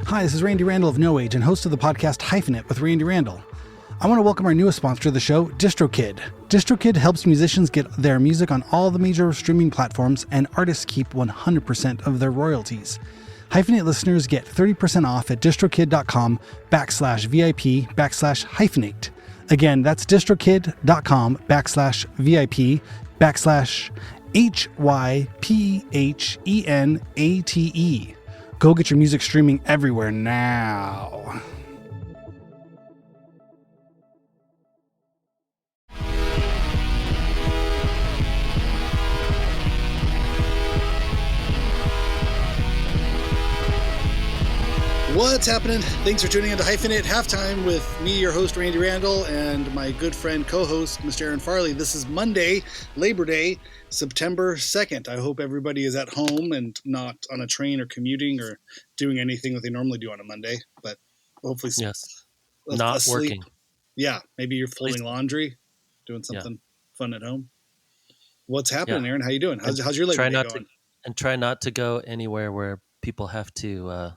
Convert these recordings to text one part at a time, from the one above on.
Hi, this is Randy Randall of No Age and host of the podcast Hyphenate with Randy Randall. I want to welcome our newest sponsor of the show, DistroKid. DistroKid helps musicians get their music on all the major streaming platforms, and artists keep 100% of their royalties. Hyphenate listeners get 30% off at distrokid.com/VIP/hyphenate. Again, that's distrokid.com/VIP/HYPHENATE. Go get your music streaming everywhere now. What's happening? Thanks for tuning into Hyphenate Halftime with me, your host, Randy Randall, and my good friend, co-host, Mr. Aaron Farley. This is Monday, Labor Day, September 2nd. I hope everybody is at home and not on a train or commuting or doing anything that they normally do on a Monday, but hopefully not asleep. Working. Yeah, maybe you're folding laundry, doing something fun at home. What's happening, Aaron? How you doing? How's your Labor Day going? Try not to go anywhere where people have to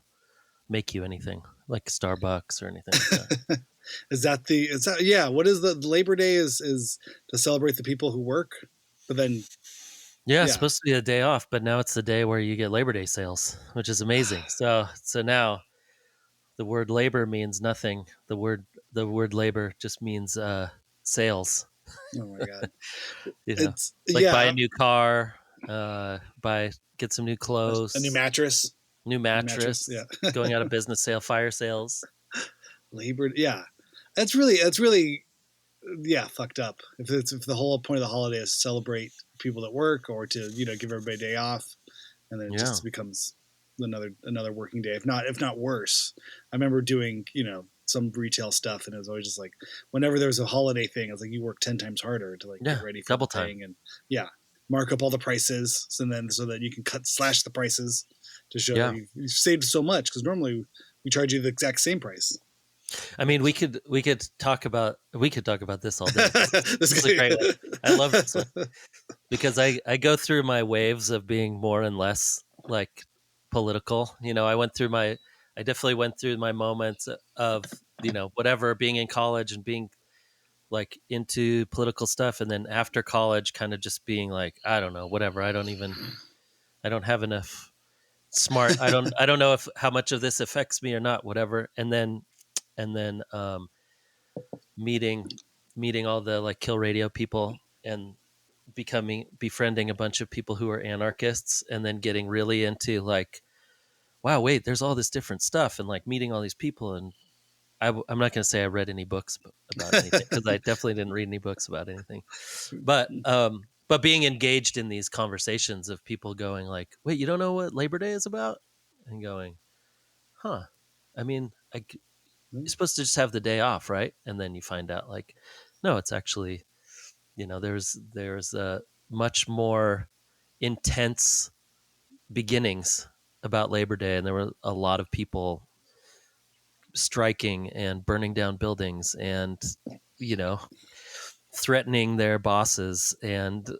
make you anything, like Starbucks or anything like that. What is the Labor Day is to celebrate the people who work, but then it's supposed to be a day off, but now it's the day where you get Labor Day sales, which is amazing. So now the word labor means nothing. The word labor just means sales. Oh my god. It's buy a new car, get some new clothes, a new mattress. Going out of business, fire sales. Labor, that's really fucked up. If the whole point of the holiday is to celebrate people that work or to give everybody a day off, and then it just becomes another working day, if not worse. I remember doing some retail stuff, and it was always just like whenever there was a holiday thing, it was like you work 10 times harder to get ready for double the thing, and mark up all the prices, so that you can slash the prices to show that you've saved so much, because normally we charge you the exact same price. I mean, we could talk about this all day. This is a great one. I love this one because I go through my waves of being more and less like political. I definitely went through my moments of whatever, being in college and being like into political stuff, and then after college kind of just being like, I don't know, whatever. I don't have enough smart. I don't know how much of this affects me or not, whatever. And then meeting all the like Kill Radio people and befriending a bunch of people who are anarchists, and then getting really into like, wow, wait, there's all this different stuff, and like meeting all these people. And I'm not going to say I read any books about anything, because I definitely didn't read any books about anything, but being engaged in these conversations of people going like, wait, you don't know what Labor Day is about? And going, huh, I mean, you're supposed to just have the day off, right? And then you find out like, no, it's actually, there's a much more intense beginnings about Labor Day, and there were a lot of people striking and burning down buildings and threatening their bosses, and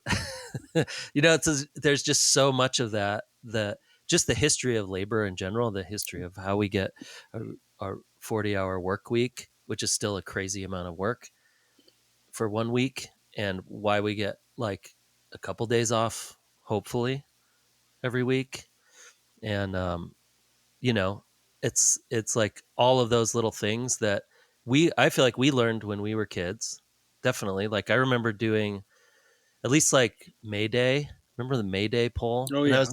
there's just so much of that just the history of labor in general, the history of how we get our 40-hour work week, which is still a crazy amount of work for 1 week, and why we get like a couple days off, hopefully, every week. And it's like all of those little things that I feel like we learned when we were kids. Definitely. Like I remember doing at least like May Day. Remember the May Day poll? Oh yeah.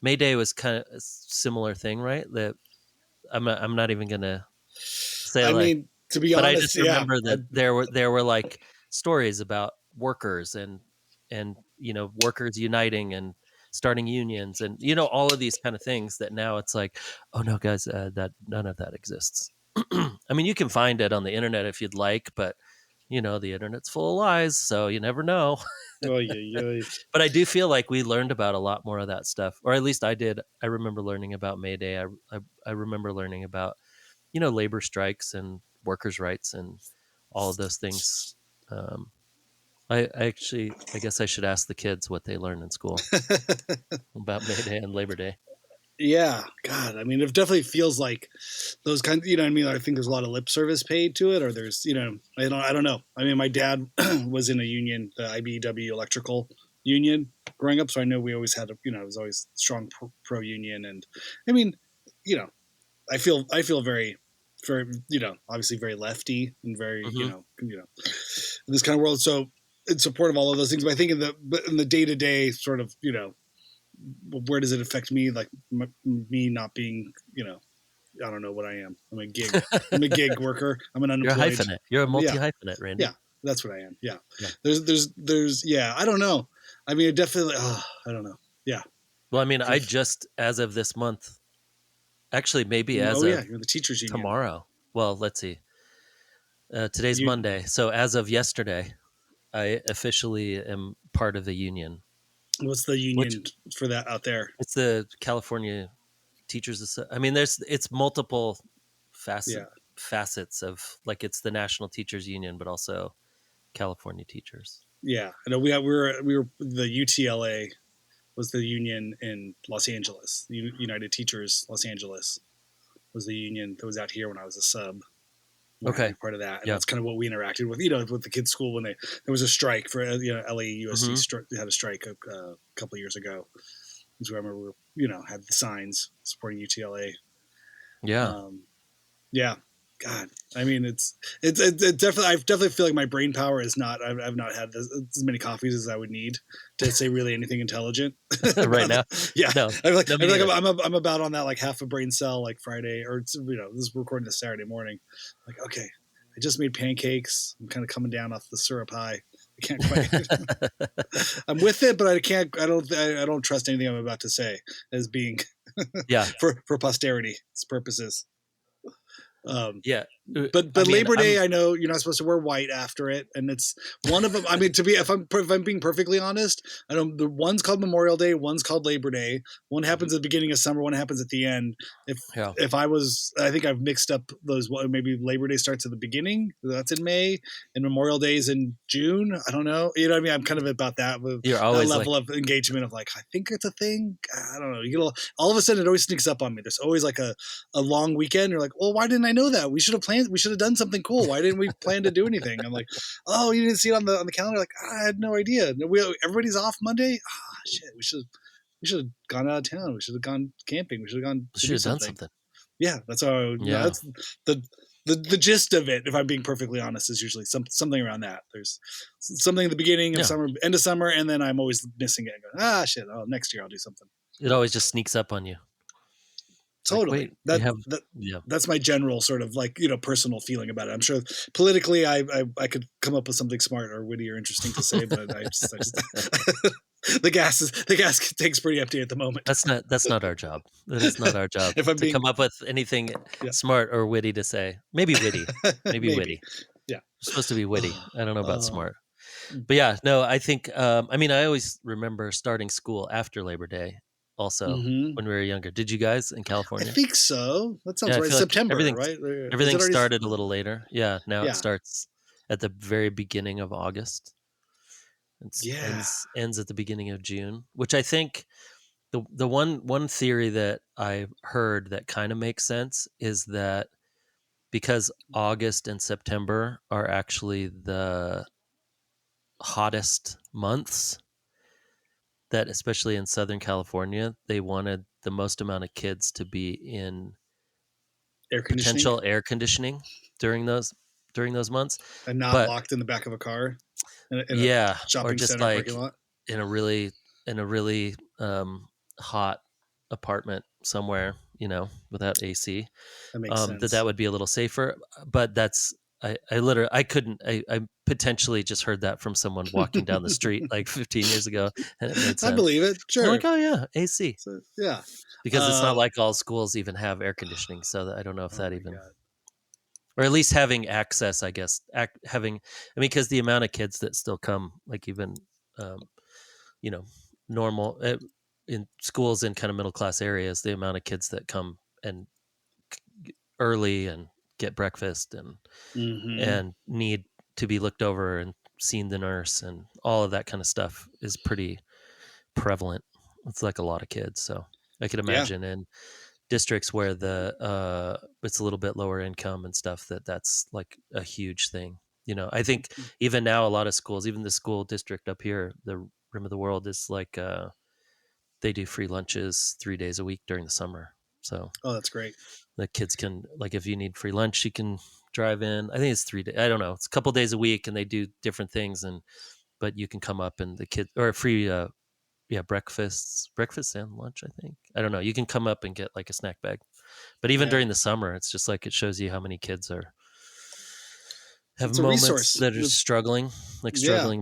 May Day was kind of a similar thing, right? That I'm not even gonna say. I mean, to be honest, but I just remember that there were like stories about workers and workers uniting and starting unions and all of these kind of things that now it's like, oh no, guys, that none of that exists. I mean, you can find it on the internet if you'd like, but the internet's full of lies, so you never know. But I do feel like we learned about a lot more of that stuff, or at least I did. I remember learning about May Day. I remember learning about labor strikes and workers' rights and all of those things. I guess I should ask the kids what they learn in school about May Day and Labor Day. Yeah, God, I mean, it definitely feels like those kinds. You know, what I mean, I think there's a lot of lip service paid to it, or there's, I don't know. I mean, my dad was in a union, the IBEW electrical union, growing up, so I know we always had, it was always strong pro union, and I mean, you know, I feel very, obviously very lefty and very, Mm-hmm. in this kind of world. So in support of all of those things, but I think in the day to day sort of, where does it affect me? Like me not being, I don't know what I am. I'm a gig. I'm a gig worker. I'm an You're a unemployed. hyphenate. You're a Yeah, multi-hyphenate, Randy. yeah, that's what I am. Yeah. Yeah. Yeah. I don't know. I mean, it definitely. I don't know. Yeah. Well, I mean, I just, as of this month, actually, maybe as Oh yeah, of you're the teachers union. tomorrow. Well, let's see. Today's Monday. So as of yesterday, I officially am part of the union. What's the union for that out there? It's the California Teachers. I mean, it's multiple facets of, like, it's the National Teachers Union, but also California teachers. Yeah, I know we were the UTLA was the union in Los Angeles. The United Teachers Los Angeles was the union that was out here when I was a sub. Okay, part of that, and yeah. that's kind of what we interacted with. With the kids' school when there was a strike for LAUSD had a strike a couple of years ago. So I remember we had the signs supporting UTLA. Yeah. Yeah. God, I mean, it definitely. I definitely feel like my brain power is not. I've not had as many coffees as I would need to say really anything intelligent right now. Yeah, no, I feel like I'm about on that, like half a brain cell, like Friday, or this is recording this Saturday morning. Like, okay, I just made pancakes. I'm kind of coming down off the syrup high. I can't quite. I'm with it, but I can't. I don't trust anything I'm about to say as being for posterity's purposes. Yeah, but Labor Day, I know you're not supposed to wear white after it, and it's one of them. I mean, if I'm being perfectly honest, I know the one's called Memorial Day, one's called Labor Day. One happens at the beginning of summer, one happens at the end. I think I've mixed up those. Maybe Labor Day starts at the beginning, that's in May, and Memorial Day is in June. I don't know. You know what I mean? I'm kind of about that with you're always that level of engagement of like, I think it's a thing. I don't know. You get all of a sudden it always sneaks up on me. There's always like a long weekend. You're like, well, why didn't I know that? We should have planned. We should have done something cool. Why didn't we plan to do anything? I'm like, oh, you didn't see it on the calendar. Like, I had no idea. Everybody's off Monday. Ah, shit. We should have gone out of town. We should have gone camping. We should have done something. Yeah, that's how. Yeah, that's the gist of it. If I'm being perfectly honest, is usually something around that. There's something at the beginning of summer, end of summer, and then I'm always missing it. And going, shit. Oh, next year I'll do something. It always just sneaks up on you. Totally. Like, that's my general sort of like, personal feeling about it. I'm sure politically I could come up with something smart or witty or interesting to say, but I just the gas takes pretty empty at the moment. That's not our job. That is not our job to come up with anything smart or witty to say. Maybe witty. Maybe witty. Yeah. It's supposed to be witty. I don't know about smart. But yeah, no, I think I mean, I always remember starting school after Labor Day. Also, when we were younger, did you guys in California? I think so. That sounds right. September, right? Everything started a little later. Yeah, now it starts at the very beginning of August. Ends at the beginning of June, which I think the one theory that I heard that kind of makes sense is that because August and September are actually the hottest months, that especially in Southern California, they wanted the most amount of kids to be in potential air conditioning during those months, and not locked in the back of a car. Or just center like parking lot. in a really hot apartment somewhere, without AC. That makes sense. That would be a little safer, but that's. I couldn't. I potentially just heard that from someone walking down the street like 15 years ago, and it made sense. I believe it. Sure. I'm like, oh yeah, AC. So, yeah, because it's not like all schools even have air conditioning, so I don't know if that even, or at least having access. I guess because the amount of kids that still come, like even, normal in schools in kind of middle class areas, the amount of kids that come and early and get breakfast and need to be looked over and seen the nurse and all of that kind of stuff is pretty prevalent. It's like a lot of kids. So I could imagine in districts where it's a little bit lower income and stuff, that's like a huge thing. I think even now a lot of schools, even the school district up here, the Rim of the World, is like they do free lunches 3 days a week during the summer. So that's great. The kids can, like, if you need free lunch, you can drive in. I think it's 3 days. I don't know. It's a couple days a week, and they do different things. But you can come up and the kid, or free, breakfast and lunch. I think. I don't know. You can come up and get like a snack bag. But even during the summer, it's just like it shows you how many kids have moments that are struggling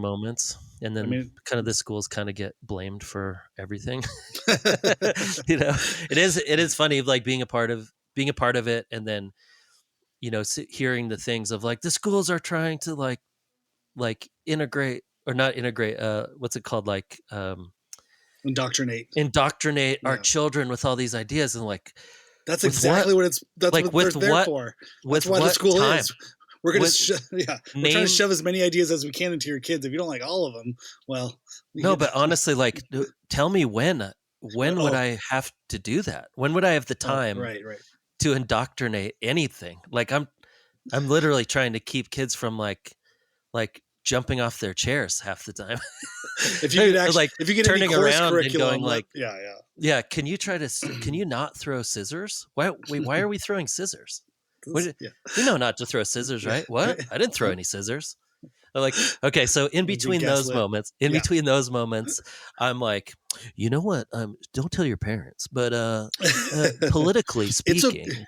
moments. And then kind of the schools kind of get blamed for everything. It is funny, like being a part of it, and then hearing the things of like the schools are trying to like integrate or not integrate. What's it called? Like indoctrinate our children with all these ideas, and like that's exactly what it's. That's like what they're there for. That's why the school time? Is. We're gonna we're trying to shove as many ideas as we can into your kids. If you don't like all of them, well, no. But honestly, like, tell me when would I have to do that? When would I have the time to indoctrinate anything? Like, I'm literally trying to keep kids from like jumping off their chairs half the time. If you could actually, like, if you get turning around and going like, yeah. Can you not throw scissors? Why are we throwing scissors? You know not to throw scissors, right? What? I didn't throw any scissors. I'm like, okay, so in between those moments, I'm like, you know what? Don't tell your parents, but politically speaking,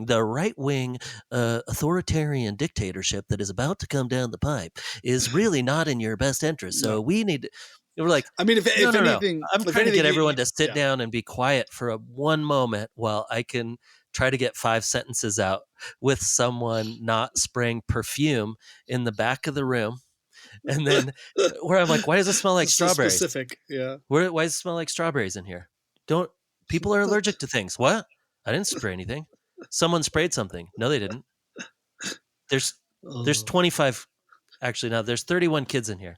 the right-wing authoritarian dictatorship that is about to come down the pipe is really not in your best interest. So we need to. We're like, I mean, if anything, I'm trying to get everyone to sit down and be quiet for one moment while I can try to get 5 sentences out with someone not spraying perfume in the back of the room. And then where I'm like, why does it smell like strawberries? So specific, yeah. Why does it smell like strawberries in here? People are allergic to things. What? I didn't spray anything. Someone sprayed something. No, they didn't. There's 25. Actually, now there's 31 kids in here.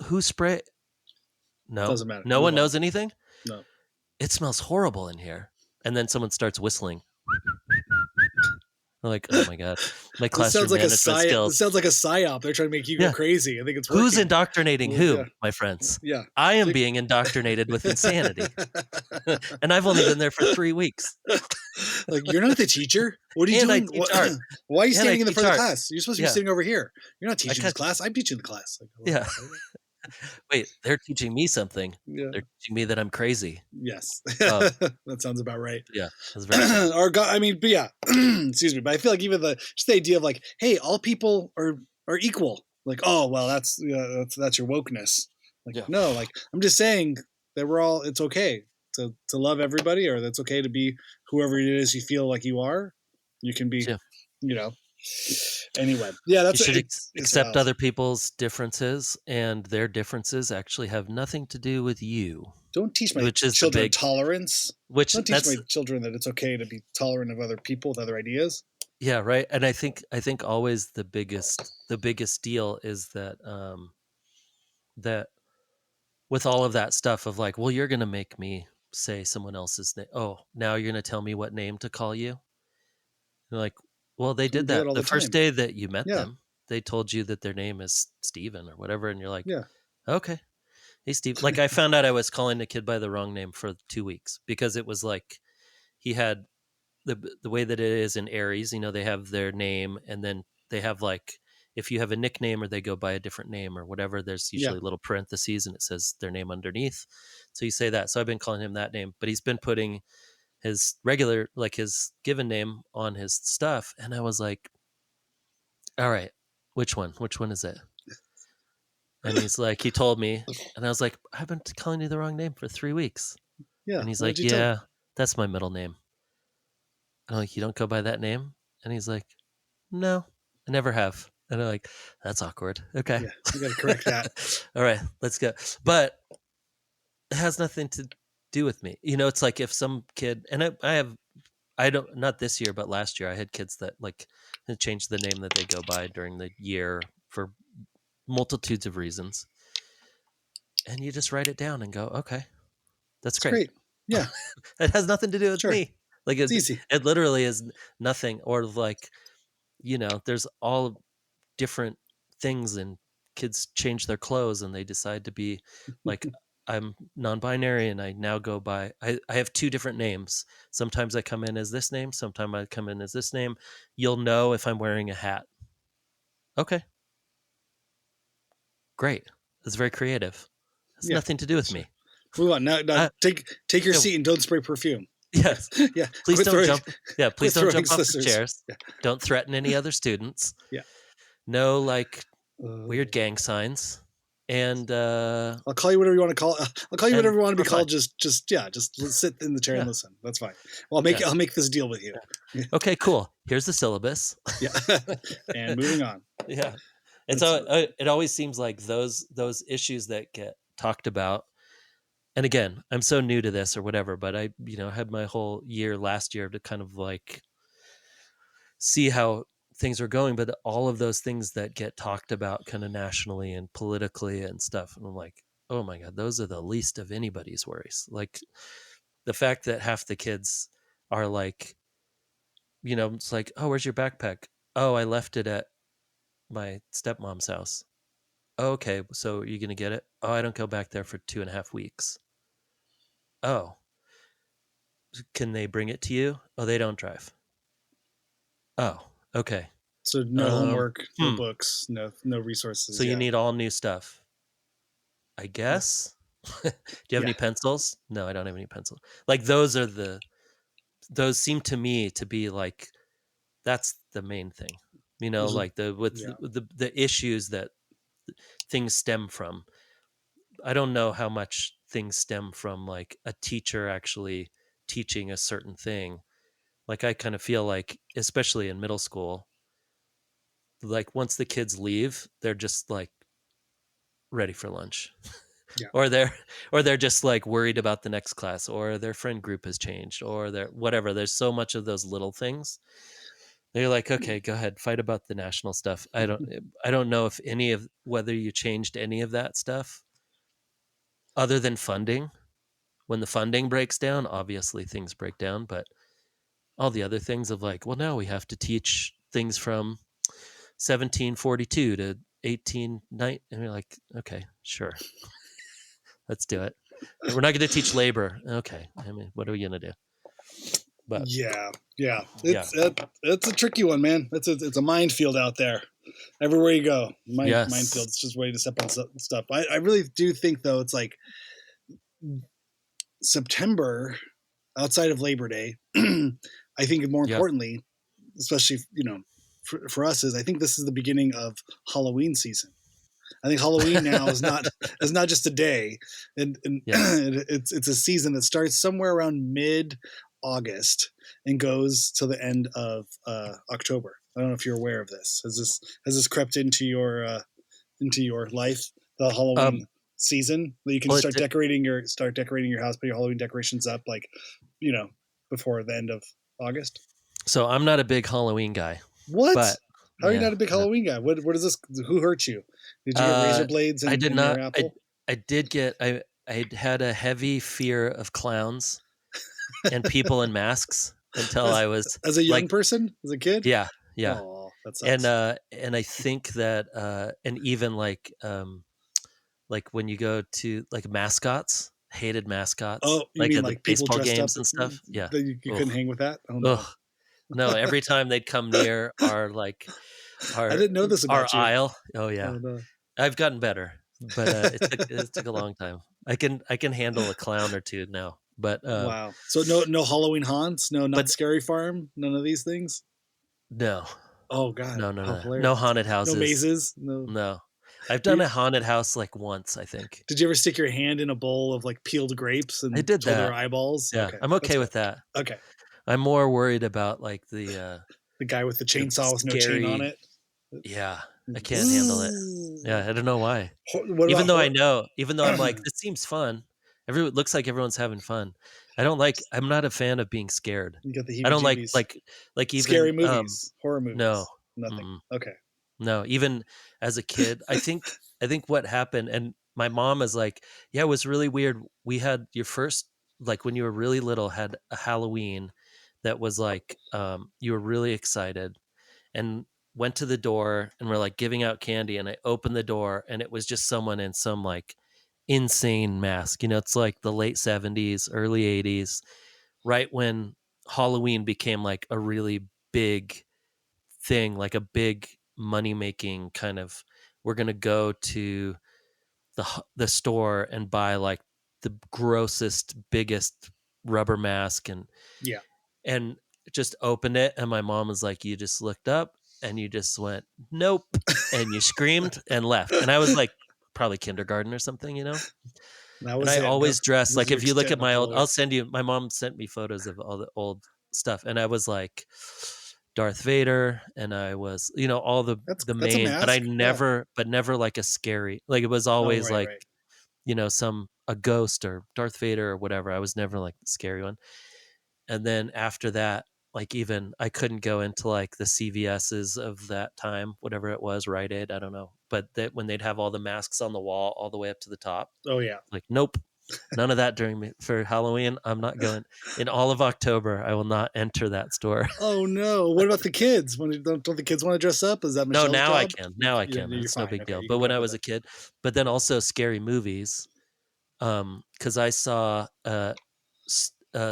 Who sprayed? No, doesn't matter. No one knows anything. No, it smells horrible in here. And then someone starts whistling. I'm like, oh my god, my classroom management skills. It sounds like a psyop. They're trying to make you go crazy. I think it's working. Who's indoctrinating who, my friends? Yeah, I am being indoctrinated with insanity, and I've only been there for 3 weeks. Like, you're not the teacher. What are you doing? Why are you standing in the front of the class? You're supposed to be sitting over here. You're not teaching this class. I'm teaching the class. Like, wait, they're teaching me something. Yeah. They're teaching me that I'm crazy. Yes. That sounds about right. Yeah. That's very but yeah, excuse me. But I feel like even just the idea of like, hey, all people are equal. Like, oh, well, that's your wokeness. Like, no, like, I'm just saying that it's okay to love everybody, or that's okay to be whoever it is you feel like you are. You can be, Anyway, that's you should accept other people's differences, and their differences actually have nothing to do with you. Don't teach my children tolerance. Don't teach my children that it's okay to be tolerant of other people with other ideas. Yeah, right. And I think always the biggest deal is that that with all of that stuff of like, well, you're going to make me say someone else's name. Oh, now you're going to tell me what name to call you. You're like, well, they did that the first day that you met them. They told you that their name is Steven or whatever. And you're like, okay. Hey, Steve. Like, I found out I was calling the kid by the wrong name for 2 weeks because it was like he had the way that it is in Aries, they have their name, and then they have like, if you have a nickname or they go by a different name or whatever, there's usually little parentheses and it says their name underneath. So you say that. So I've been calling him that name, but he's been putting his regular, like his given name on his stuff. And I was like, all right, which one is it? And he's like, he told me, and I was like, I've been calling you the wrong name for 3 weeks. Yeah. And he's like, that's my middle name. And I'm like, you don't go by that name? And he's like, no, I never have. And I'm like, that's awkward. Okay. Yeah, you got to correct that. All right, let's go. But it has nothing to do with me. It's like if some kid, and I don't, not this year, but last year I had kids that like changed the name that they go by during the year for multitudes of reasons. And you just write it down and go, okay, That's It's great. great. Yeah. It has nothing to do with Sure. me. Like It's easy. it literally is nothing. Or like, there's all different things, and kids change their clothes and they decide to be like, I'm non-binary and I now go by, I have two different names. Sometimes I come in as this name, sometimes I come in as this name. You'll know if I'm wearing a hat. Okay, great. That's very creative. Has Yeah. nothing to do with Sure. me. Move on. Now take your Yeah. seat and don't spray perfume. Yes. Yeah. Please Quit don't throwing, jump. Yeah, quit please don't throwing jump off the scissors. chairs. Yeah. Don't threaten any other students. Yeah. No, like, weird gang signs. And I'll call you whatever you want to call. I'll call you whatever you want to be we're fine. called. Just sit in the chair and Yeah. listen. That's fine. Well, Yeah. I'll make this deal with you. Yeah. Okay, cool. Here's the syllabus. Yeah. And moving on. Yeah. And so it always seems like those issues that get talked about. And again, I'm so new to this or whatever, but I, had my whole year last year to kind of like see how things are going. But all of those things that get talked about kind of nationally and politically and stuff. And I'm like, oh my God, those are the least of anybody's worries. Like the fact that half the kids are like, it's like, oh, where's your backpack? Oh, I left it at my stepmom's house. Oh, okay, so you're gonna get it? Oh, I don't go back there for 2.5 weeks. Oh, can they bring it to you? Oh, they don't drive. Oh, okay. So no homework, no Hmm. books, no resources. So you need all new stuff, I guess. Do you have any pencils? No, I don't have any pencils. Like those seem to me to be like, that's the main thing. Like the issues that things stem from. I don't know how much things stem from like a teacher actually teaching a certain thing. Like I kind of feel like, especially in middle school, like once the kids leave, they're just like ready for lunch. Yeah. or they're just like worried about the next class, or their friend group has changed, or they're whatever. There's so much of those little things. They're like, okay, go ahead, fight about the national stuff. I don't know if whether you changed any of that stuff other than funding. When the funding breaks down, obviously things break down, but all the other things of like, well, now we have to teach things from 1742 to 1890. And we're like, okay, sure. Let's do it. And we're not going to teach labor. Okay. I mean, what are we going to do? But yeah. It's a tricky one, man. It's a minefield out there. Everywhere you go, minefield. It's just a way to step on stuff. I really do think though, it's like September, outside of Labor Day, I think more importantly, especially for us, is I think this is the beginning of Halloween season. I think Halloween now is not just a day, and it's a season that starts somewhere around mid-August and goes till the end of October. I don't know if you're aware of this. Has this crept into your life? The Halloween season that you can start decorating your house, put your Halloween decorations up, like before the end of August. So I'm not a big Halloween guy. What? But, how are you not a big Halloween guy? What is this? Who hurt you? Did you get razor blades? I did not. Your apple? I did get. I had a heavy fear of clowns and people in masks until I was as a young person, as a kid. Yeah. Oh, that sucks. And I think that and even like when you go to like mascots, hated mascots. Oh, you mean at like the baseball games up and stuff? Yeah, you couldn't hang with that. Oh no. No, every time they'd come near our I didn't know this about our you. aisle. Oh yeah, oh, no. I've gotten better, but it took a long time. I can handle a clown or two now. But wow, so no Halloween haunts, not Scary Farm, none of these things. No. Oh god, no haunted houses, no mazes, no. I've done a haunted house like once, I think. Did you ever stick your hand in a bowl of like peeled grapes and I did that. their eyeballs? Yeah, okay. I'm okay with that. Okay. I'm more worried about like the guy with the chainsaw with no chain on it. Yeah, I can't handle it. Yeah, I don't know why. Even though I'm like, this seems fun. It looks like everyone's having fun. I'm not a fan of being scared. You got the I don't like even scary movies, horror movies. No, nothing. Okay. No, even as a kid, I think what happened, and my mom is like, yeah, it was really weird. We had your first like when you were really little, had a Halloween that was like you were really excited and went to the door and were like giving out candy, and I opened the door and it was just someone in some like insane mask. You know, it's like the late 70s, early 80s, right when Halloween became like a really big thing, like a big money making kind of, we're going to go to the store and buy like the grossest, biggest rubber mask, Yeah. and just opened it, and my mom was like, you just looked up and you just went nope, and you screamed and left. And I was like probably kindergarten or something, you know. That And was I it. always dressed Those like, are your if you look at stand-up my old, I'll colors. send you, my mom sent me photos of all the old stuff, and I was like Darth Vader, and I was, you know, all the That's a main, but I mask. Yeah. never, but never like a scary, like it was Oh, always right, like, right. you know, some a ghost or Darth Vader or whatever. I was never like the scary one. And then after that, like even I couldn't go into like the CVS's of that time, whatever it was, Rite Aid, I don't know. But that when they'd have all the masks on the wall all the way up to the top, Oh, yeah. like nope, none of that during me for Halloween. I'm not going in all of October. I will not enter that store. Oh no! What about the kids? Don't the kids want to dress up? Is that No, Michelle's now I job? can. Now I can. You're It's no fine. big Okay, deal. you But can put when up I with was it. a kid, but then also scary movies, because I saw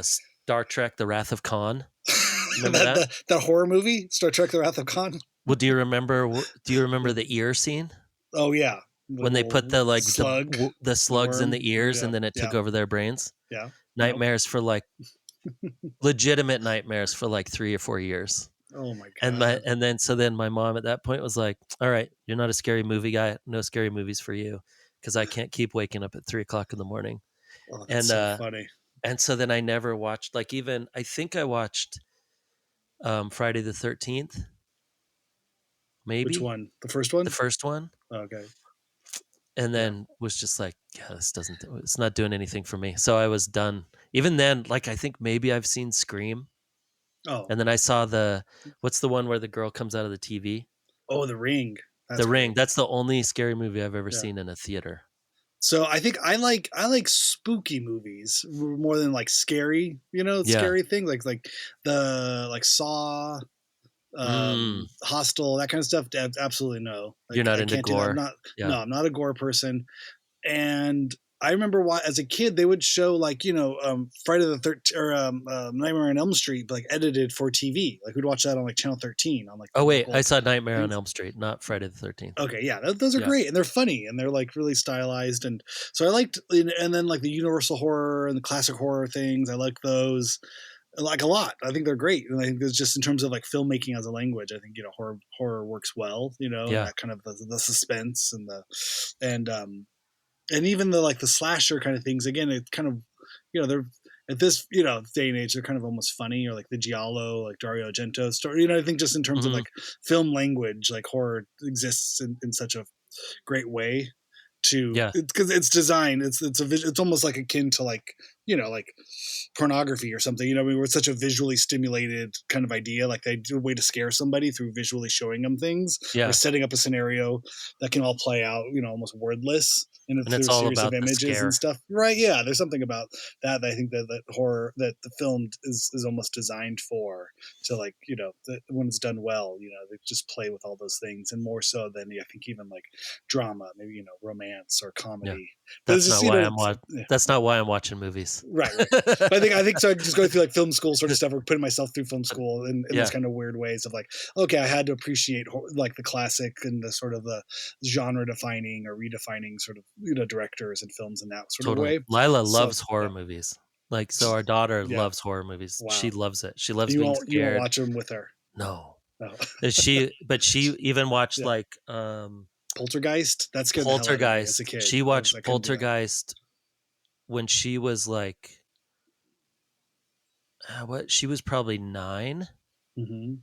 Star Trek: The Wrath of Khan. Remember that? That horror movie, Star Trek: The Wrath of Khan. Well, do you remember? Do you remember the ear scene Oh yeah, the when they put little the like slug, the the slugs in worm. the ears Yeah, and then it yeah, took over their brains? yeah. Nope. Nightmares for like legitimate nightmares for like 3 or 4 years. Oh my And god. then my mom at that point was like, "All right, you're not a scary movie guy. No scary movies for you, because I can't keep waking up at 3 o'clock in the morning." Oh, that's And so funny. so then I never watched, like, even I think I watched Friday the 13th, Which maybe one? The first the one? first one, Okay. and Yeah. then was just like, yeah, it's not doing anything for me. So I was done. Even then, like, I think maybe I've seen Scream, Oh. and then I saw what's the one where the girl comes out of the TV? Oh, The Ring. That's The great. Ring. That's the only scary movie I've ever Yeah. seen in a theater. So I think I like spooky movies more than like scary, Yeah. scary things like the like Saw, Mm, Hostel, that kind of stuff. Absolutely no. you're Like not I into can't do that. gore. Yeah. I'm not a gore person. And I remember why, as a kid, they would show like Friday the 13th or Nightmare on Elm Street, like edited for TV. Like we'd watch that on like Channel 13 on like the Oh wait, I local saw Nightmare on things. Elm Street, not Friday the 13th. Okay, yeah, those are Yeah. great and they're funny and they're like really stylized, and so I liked, and then like the Universal horror and the classic horror things. I like those like a lot. I think they're great, and I think it's just in terms of like filmmaking as a language. I think horror works well, and Yeah. that kind of the suspense and and um and even the like the slasher kind of things. Again, it's kind of they're at this day and age they're kind of almost funny, or like the Giallo, like Dario Argento story. I think just in terms of Hmm. like film language, like horror exists in such a great way to Yeah. because it's designed. It's almost like akin to like like pornography or something. I mean, we're such a visually stimulated kind of idea. Like they do a way to scare somebody through visually showing them things or Yeah. setting up a scenario that can all play out, almost wordless and And through it's a all series of about the images and scare. stuff. Right? Yeah. There's something about that I think that horror that the film is almost designed for, to like when it's done well, they just play with all those things, and more so than I think even like drama, maybe romance or Yeah. comedy. But it's That's just not why yeah. that's not why I'm watching movies. Right, right. But I think so. I just go through like film school sort of stuff, or putting myself through film school in those Yeah. kind of weird ways of like, okay, I had to appreciate like the classic and the sort of the genre defining or redefining sort of directors and films in that sort of Totally. way. Lila So loves horror yeah, movies. Like, so our daughter yeah. loves horror movies. She Wow. loves it. She loves being You won't scared. watch them with her. No. No. But she even watched Yeah. like Poltergeist. That scared the hell out of me as a Poltergeist. kid. She I watched couldn't do that. Poltergeist when she was like what? She was probably 9, Mm-hmm.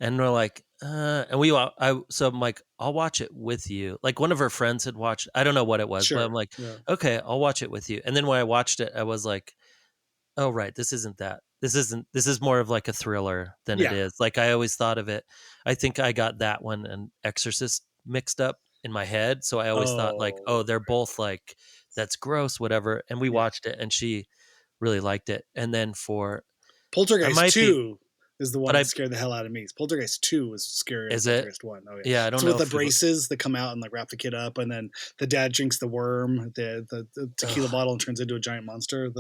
and we're like, so I'm like, I'll watch it with you. Like one of her friends had watched. I don't know what it was, but I'm Sure. like, Yeah. okay, I'll watch it with you. And then when I watched it, I was like, oh right, this isn't that. This is more of like a thriller than it Yeah. is. Like I always thought of it. I think I got that one and Exorcist mixed up in my head. So I always thought like, Oh. oh, they're both like, that's gross, whatever. And we Yeah. watched it and she really liked it. And then for Poltergeist might be, 2 is the one but that scared the hell out of me. Poltergeist 2 was scarier than is it? Poltergeist 1. Oh yeah. Yeah, I don't It's know with the if it, braces that come out and like wrap the kid up, and then the dad drinks the worm, the tequila bottle, and turns into a giant monster.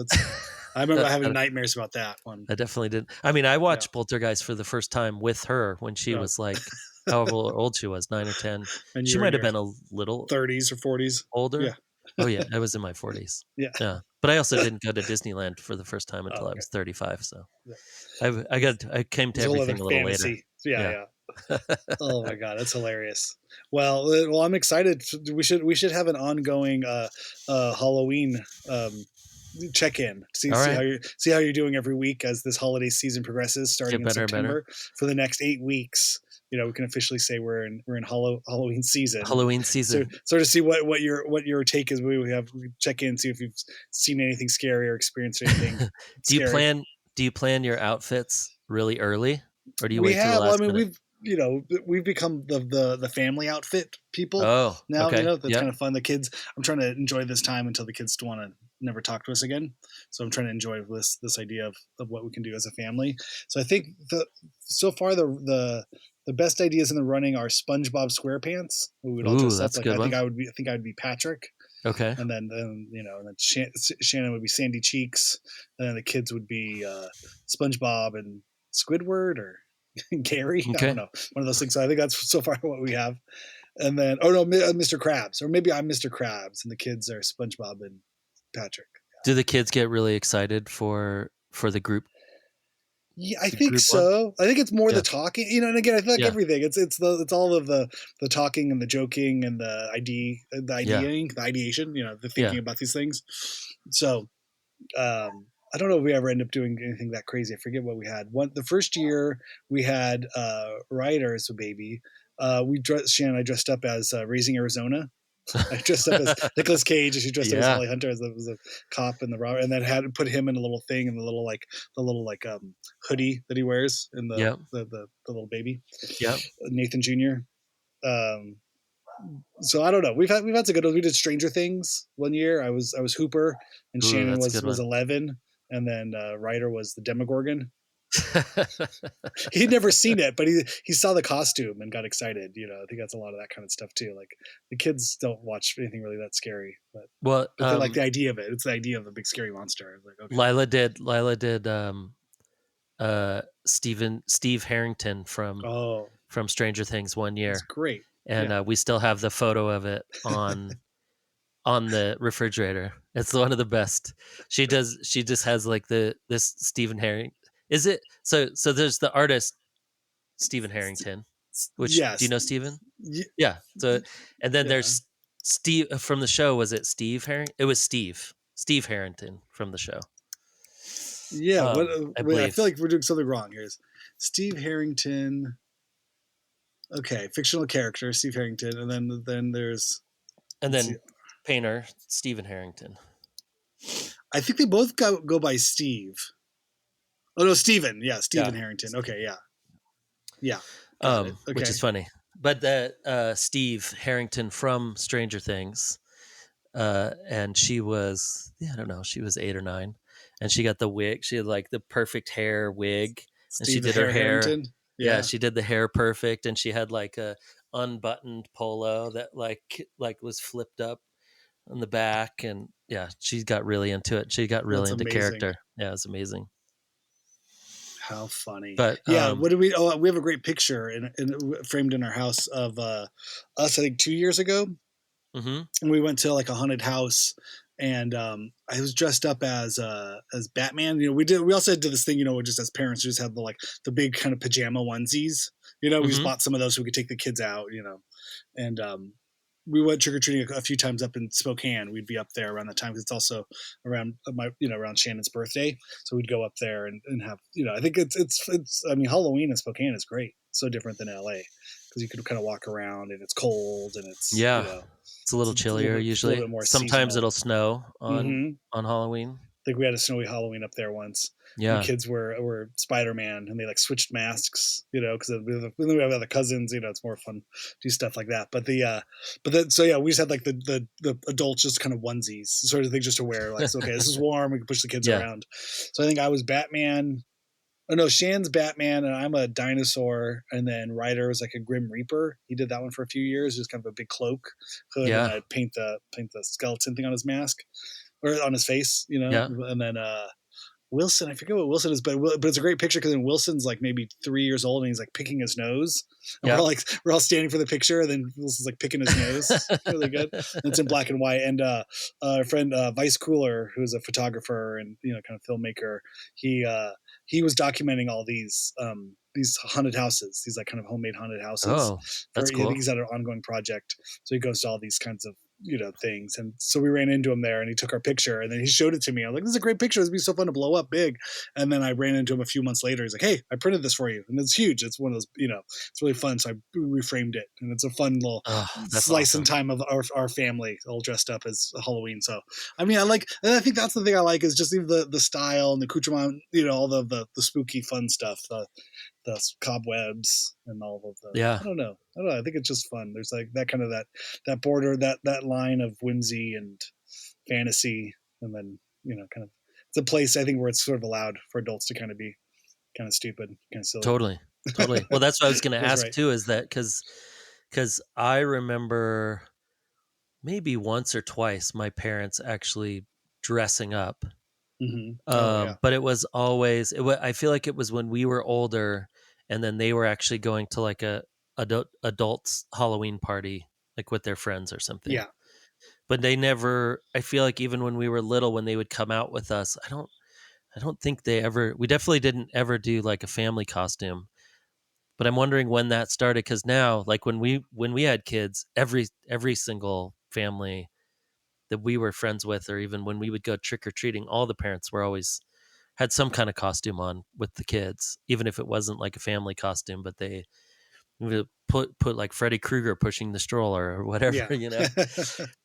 I remember having nightmares about that one. I definitely did. I mean, I watched Poltergeist for the first time with her when she was like, however old she was, 9 or 10. And she might have been a little 30s or 40s. older. Yeah. Oh yeah, I was in my 40s. Yeah. But I also didn't go to Disneyland for the first time until I was 35. So I came to everything a little later. Yeah. Oh my god, that's hilarious. Well, I'm excited. We should have an ongoing Halloween check-in. See how you're doing every week as this holiday season progresses, starting in September. For the next 8 weeks, we can officially say we're in Halloween season. Halloween season. So to see what your take is, we check in, see if you've seen anything scary or experienced anything. Do you plan your outfits really early, or do you wait till the last minute? We've become the family outfit people. Now, okay. That's kind of fun. The kids, I'm trying to enjoy this time until the kids want to never talk to us again. So I'm trying to enjoy this idea of what we can do as a family. So I think so far the best ideas in the running are SpongeBob SquarePants. We would all dress up. I think I would be Patrick. Okay. And then Shannon would be Sandy Cheeks, and then the kids would be SpongeBob and Squidward or Gary. Okay. I don't know, one of those things. So I think that's so far what we have. And then Mr. Krabs, or maybe I'm Mr. Krabs and the kids are SpongeBob and Patrick. Do the kids get really excited for the group? Yeah, I think so. One? I think it's more the talking, and again, I feel like everything. It's all of the talking and the joking and the ideating, the ideation, the thinking about these things. So I don't know if we ever end up doing anything that crazy. I forget what we had. The first year we had Ryder as a baby. Shannon and I dressed up as Raising Arizona. I dressed up as Nicolas Cage, and she dressed up as Holly Hunter as a cop in the robber, and then had to put him in a little thing in the little hoodie that he wears in the little baby. Yeah, Nathan Jr. So I don't know. We've had some good ones. We did Stranger Things one year. I was Hooper, and Shannon was 11, and then Ryder was the Demogorgon. He'd never seen it, but he saw the costume and got excited. I think that's a lot of that kind of stuff too. Like the kids don't watch anything really that scary, but they like the idea of it. It's the idea of a big scary monster. Like, okay. Lila did Steve Harrington from Stranger Things one year. That's great. And we still have the photo of it on the refrigerator. It's one of the best. She just has like this Stephen Harrington. Is it so there's the artist Stephen Harrington, which do you know Stephen? Yeah. So and then there's Steve from the show. Was it Steve Harrington? It was Steve Harrington from the show. Yeah, I feel like we're doing something wrong here. Steve Harrington. Okay, fictional character Steve Harrington, and then there's painter Stephen Harrington. I think they both go by Steve. Oh no, Stephen. Yeah, Stephen Harrington. Okay, yeah. Okay. Which is funny, but Steve Harrington from Stranger Things, and she was I don't know, she was 8 or 9, and she got the wig. She had like the perfect hair wig, and she did her hair. Harrington? Yeah, she did the hair perfect, and she had like a unbuttoned polo that like was flipped up on the back, and she got really into it. She got really into character. Yeah, it's amazing. How funny! But what do we? Oh, we have a great picture framed in our house of us. I think 2 years ago, and we went to like a haunted house, and I was dressed up as Batman. We also did this thing. Just as parents, we just had the big kind of pajama onesies. We just bought some of those so we could take the kids out. And we went trick or treating a few times up in Spokane. We'd be up there around that time because it's also around around Shannon's birthday. So we'd go up there and have I think it's I mean Halloween in Spokane is great. It's so different than LA because you can kind of walk around and it's cold and it's it's a little chillier usually. Sometimes seasonal. It'll snow on Halloween. think we had a snowy Halloween up there once. And the Yeah. kids were Spider-Man, and they like switched masks, because we have other cousins, it's more fun to do stuff like that. So yeah, we just had like the adults just kind of onesies sort of thing just to wear, like, so, okay, this is warm, we can push the kids Yeah. around. So I think I was Batman. Oh no, Shan's Batman, and I'm a dinosaur, and then Ryder was like a Grim Reaper. He did that one for a few years, just kind of a big cloak, hood, and Yeah. I'd paint the skeleton thing on his mask or on his face, Yeah. and then Wilson, I forget what Wilson is, but it's a great picture because then Wilson's like maybe 3 years old and he's like picking his nose, and Yeah. we're all standing for the picture, and then Wilson's like picking his nose. It's really good. And it's in black and white. And our friend Vice Cooler, who's a photographer and kind of filmmaker, he was documenting all these haunted houses, these like kind of homemade haunted houses. Oh, For that's I think cool. he's had an ongoing project, so he goes to all these kinds of things. And so we ran into him there and he took our picture and then he showed it to me. I was like, this is a great picture. This would be so fun to blow up big. And then I ran into him a few months later. He's like, hey, I printed this for you. And it's huge. It's one of those, it's really fun. So I reframed it and it's a fun little Oh, that's slice awesome. in time of our family all dressed up as Halloween. So, I mean, and I think that's the thing I like is just even the style and the accoutrement, all the spooky fun stuff, the cobwebs and all of the, Yeah. I don't know. I think it's just fun. There's like that kind of that border, that line of whimsy and fantasy. And then, kind of, it's a place I think where it's sort of allowed for adults to kind of be kind of stupid, kind of silly. Totally. Well, that's what I was going to ask right. too, is that because I remember maybe once or twice my parents actually dressing up. Mm-hmm. Oh yeah. But it was always, I feel like it was when we were older and then they were actually going to like a adults Halloween party, like with their friends or something. Yeah. But they never, I feel like even when we were little, when they would come out with us, I don't think we definitely didn't ever do like a family costume. But I'm wondering when that started, because now, like when we had kids, every single family that we were friends with, or even when we would go trick or treating, all the parents were always had some kind of costume on with the kids, even if it wasn't like a family costume, but they would put like Freddy Krueger pushing the stroller or whatever, Yeah.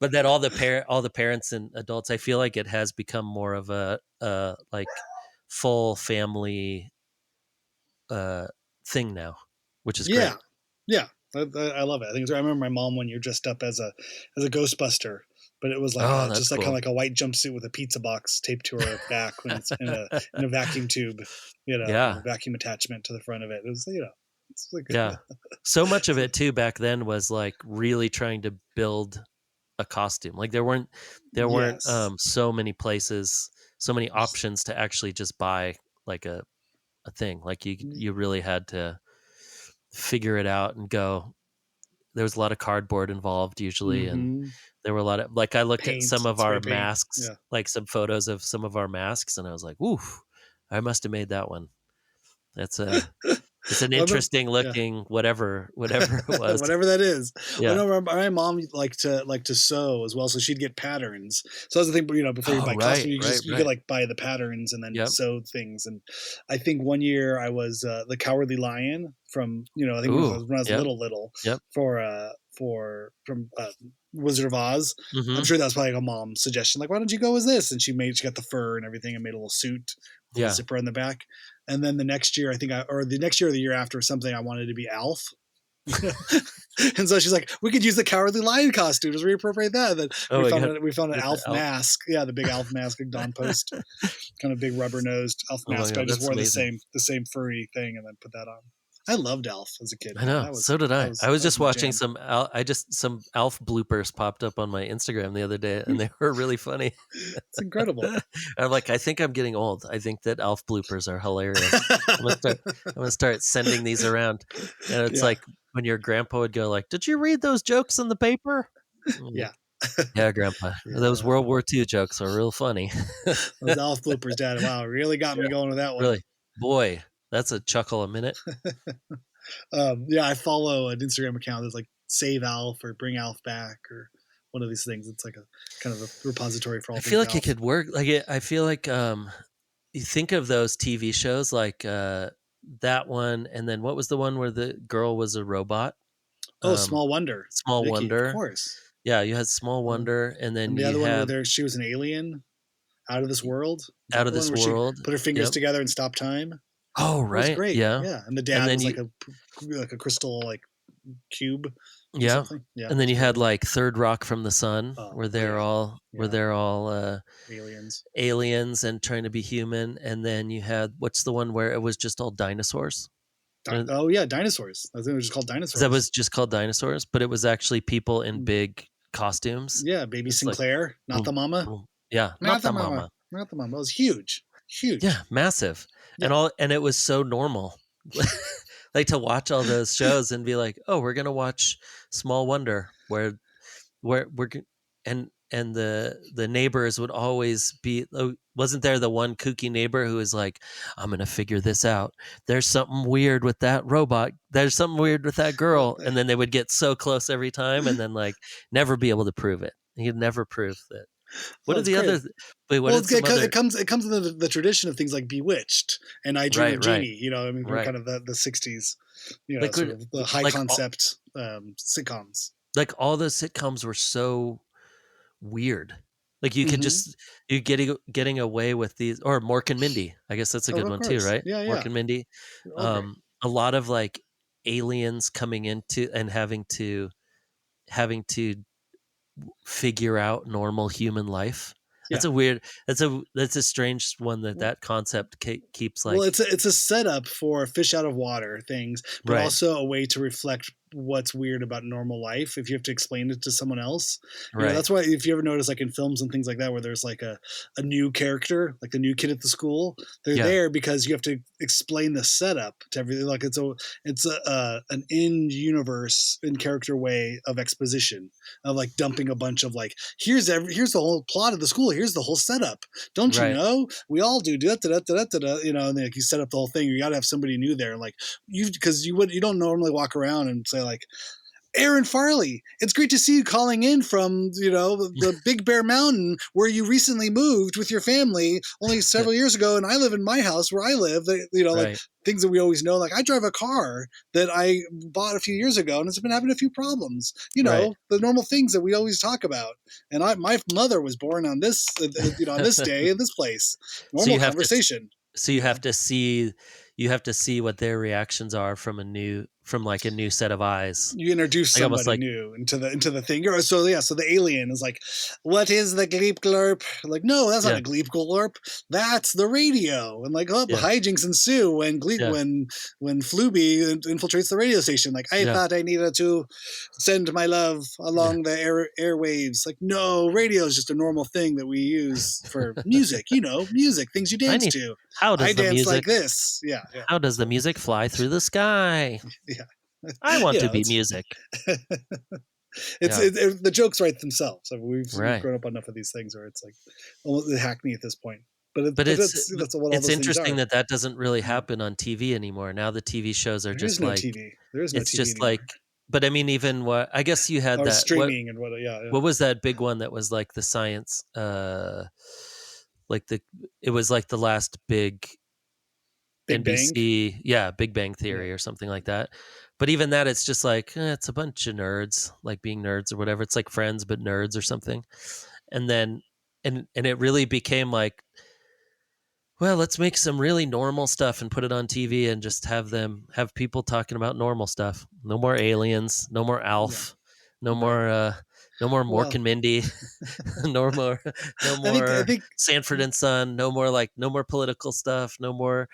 But that all the parents and adults, I feel like it has become more of a like full family thing now, which is Yeah. great. Yeah. I love it. I think I remember my mom one year dressed up as a Ghostbuster, but it was like Oh, that's just like kind cool. of like a white jumpsuit with a pizza box taped to her back when it's in a vacuum tube, Yeah. a vacuum attachment to the front of it. It was it's like Yeah. So much of it too back then was like really trying to build a costume. Like there weren't yes. so many places, so many options to actually just buy like a thing. Like you really had to figure it out and go. There was a lot of cardboard involved usually, and Mm-hmm. there were a lot of, like, I looked at Paint some and of spray our paint. masks, Yeah. like some photos of some of our masks, and I was like, "Oof, I must have made that one." That's a It's an Well, interesting yeah. looking whatever it was. Whatever that is. I Yeah. know my mom liked to sew as well, so she'd get patterns. So that's the thing, before you Oh, buy costume, right, right, you could right. like buy the patterns and then Yep. sew things. And I think one year I was the Cowardly Lion from I think Ooh, when I was yep, little yep. for from Wizard of Oz. I'm Mhm. sure that was probably like a mom's suggestion. Like, why don't you go as this? And she got the fur and everything and made a little suit with a little Yeah. zipper on the back. And then the next year, or the next year or the year after, or something, I wanted to be Alf. And so she's like, we could use the Cowardly Lion costume, just reappropriate that. And then Oh my god. we found an With the Alf elf. mask. Yeah, the big Alf mask, like Don Post, kind of big rubber nosed Alf Oh my mask. But I god, just that's wore amazing. the same furry thing and then put that on. I loved Alf as a kid, I man. know. So did I. I was That was just my watching jam. some Alf bloopers popped up on my Instagram the other day, and they were really funny. It's incredible. I'm like, I think I'm getting old. I think that Alf bloopers are hilarious. I'm gonna start sending these around. And it's Yeah, like when your grandpa would go like, "Did you read those jokes in the paper?" I'm like, yeah, yeah, grandpa. Those yeah. World War II jokes are real funny. Those Alf bloopers, Dad. Wow, really got me Yeah, going with that one. really. Boy, that's a chuckle a minute. Yeah, I follow an Instagram account that's like Save Alf or Bring Alf Back or one of these things. It's like a kind of a repository for all I feel things like it Alf. could work. I feel like you think of those TV shows like that one, and then what was the one where the girl was a robot? Oh, Um, Small Wonder, Small Vicky, of Wonder. course. Yeah, you had Small Wonder, and then And the you other one where have she was an alien. Out of This World. Is Out that of the one This where she World. put her fingers Yep. together and stopped time? Oh, That was right. great. Yeah. Yeah, and the And dad then was like a crystal like cube or yeah. something. Yeah, And then it's you a great had one. like Third Rock from the Sun, where Oh they're yeah, all yeah. Aliens. aliens and trying to be human. And then you had what's the one where it was just all dinosaurs? Oh yeah, dinosaurs. I think it was just called That Dinosaurs. was just called dinosaurs, but it was actually people in Mm. big costumes. Yeah, Baby It's like Sinclair, not the boom, mama, boom. Yeah, not not the the mama, mama. not the mama. It was huge, huge. Yeah, massive. Yeah, And it was so normal. Like to watch all those shows and be like, "Oh, we're going to watch Small Wonder where and the neighbors would always be wasn't there the one kooky neighbor who was like, I'm gonna figure this out, there's something weird with that robot, there's something weird with that girl, and then they would get so close every time and then like never be able to prove it. He'd never prove that. What oh, are it's the great. other wait what Well, did some other it comes in the tradition of things like Bewitched and I Dream of right Jeannie. You know, I mean, from right kind of the '60s. You know, like sort of the high like concept sitcoms. like all those sitcoms were so weird. Like you could Mm-hmm. just you getting away with these, or Mork and Mindy. I guess that's a Oh, good of one too, course. right? Yeah, Mork yeah. and Mindy. All great. A lot of like aliens coming into and having to figure out normal human life. That's Yeah. a weird. That's a strange one that concept keeps Well, like it's a setup for fish out of water things, but right, also a way to reflect what's weird about normal life if you have to explain it to someone else. You know, right, that's why if you ever notice like in films and things like that where there's like a new character, like the new kid at the school, they're yeah, there because you have to explain the setup to everything. Like it's an in universe in character way of exposition of like dumping a bunch of like here's the whole plot of the school, here's the whole setup. Don't you right, know? We all do. Da, da, da, da, da, da, you know, and like you set up the whole thing. You got to have somebody new there, like because you don't normally walk around and say like, Aaron Farley, it's great to see you calling in from, you know, the Big Bear Mountain where you recently moved with your family only several years ago. And I live in my house where I live, you know, like right, things that we always know. Like I drive a car that I bought a few years ago and it's been having a few problems, you right. know, the normal things that we always talk about. And my mother was born on this, you know, on this day in this place, So normal you have to conversation, so you know. you have to see what their reactions are from like a new set of eyes, You introduce like almost somebody like new into the thing. So yeah, so the alien is like, what is the gleep glurp? Like, no, that's not yeah, a gleep glurp. That's the radio. And like, oh, yeah, hijinks ensue when yeah, when Fluby infiltrates the radio station. Like, I yeah. thought I needed to send my love Yeah. along the airwaves. Like, no, radio is just a normal thing that we use for music. You know, music things you I dance need to. how I does the dance like music this. Yeah, yeah. how does the So music fly through the sky? yeah, I want you to know, be it's music. Yeah, the jokes write themselves. I mean, we've right. grown up on enough of these things where it's like almost hackney at this point. But But that's what all it's those things interesting are. that doesn't really Mm. happen on TV anymore. Now the TV shows are There is just no like TV. There is no it's TV just anymore. like but I mean even what I guess you had Or that streaming and what? Yeah, yeah. what was that big one that was like the science like the it was like the last big Big Bang. NBC, yeah, Big Bang Yeah, Theory or something like that. But even that, it's just like it's a bunch of nerds, like being nerds or whatever. It's like Friends, but nerds or something. And then, and it really became like, well, let's make some really normal stuff and put it on TV and just have people talking about normal stuff. No more aliens, no more yeah. Alf, no Right. more, no more Mork Well, and Mindy, no more, no I more think Sanford and Son, no more political stuff, no more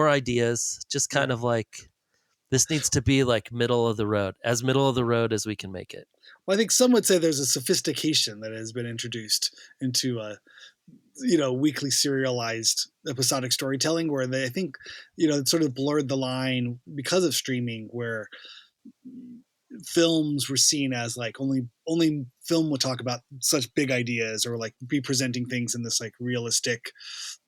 ideas. Just kind yeah. of like this needs to be like middle of the road, as middle of the road as we can make it. Well, I think some would say there's a sophistication that has been introduced into you know, weekly serialized episodic storytelling where I think, you know, it sort of blurred the line because of streaming where films were seen as like only film would talk about such big ideas or like be presenting things in this like realistic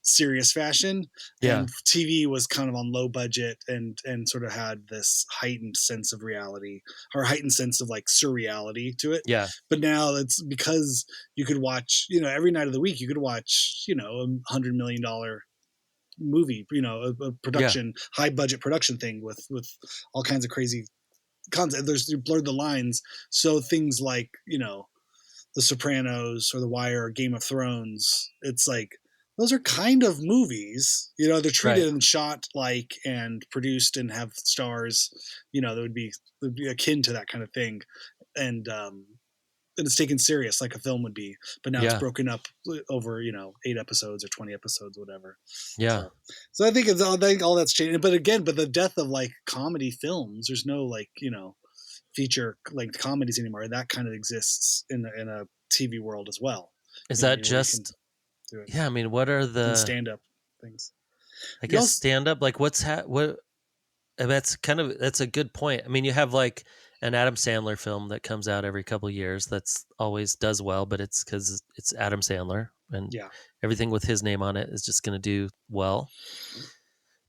serious fashion, Yeah, and TV was kind of on low budget and sort of had this heightened sense of reality or heightened sense of like surreality to it. yeah, But now it's because you could watch, you know, every night of the week you could watch, you know, $100 million movie, you know, a yeah, production, high budget production thing with all kinds of crazy content. There's you blurred the lines, so things like, you know, The Sopranos or The Wire or Game of Thrones, it's like those are kind of movies. They're Right. treated and shot like and produced and have stars. That would be akin to that kind of thing, and it's taken serious like a film would be. But now it's Yeah. broken up over 8 episodes or 20 episodes, whatever. Yeah. So I think I think all that's changing. But again, the death of like comedy films. There's no like feature length comedies anymore. That kind of exists in a TV world as well. Is Where that we can just, do it yeah, I mean, what are in the, stand up things. I You guess also, stand up, like what, and that's a good point. I mean, you have like an Adam Sandler film that comes out every couple years that's always does well, but it's because it's Adam Sandler and yeah, everything with his name on it is just going to do well.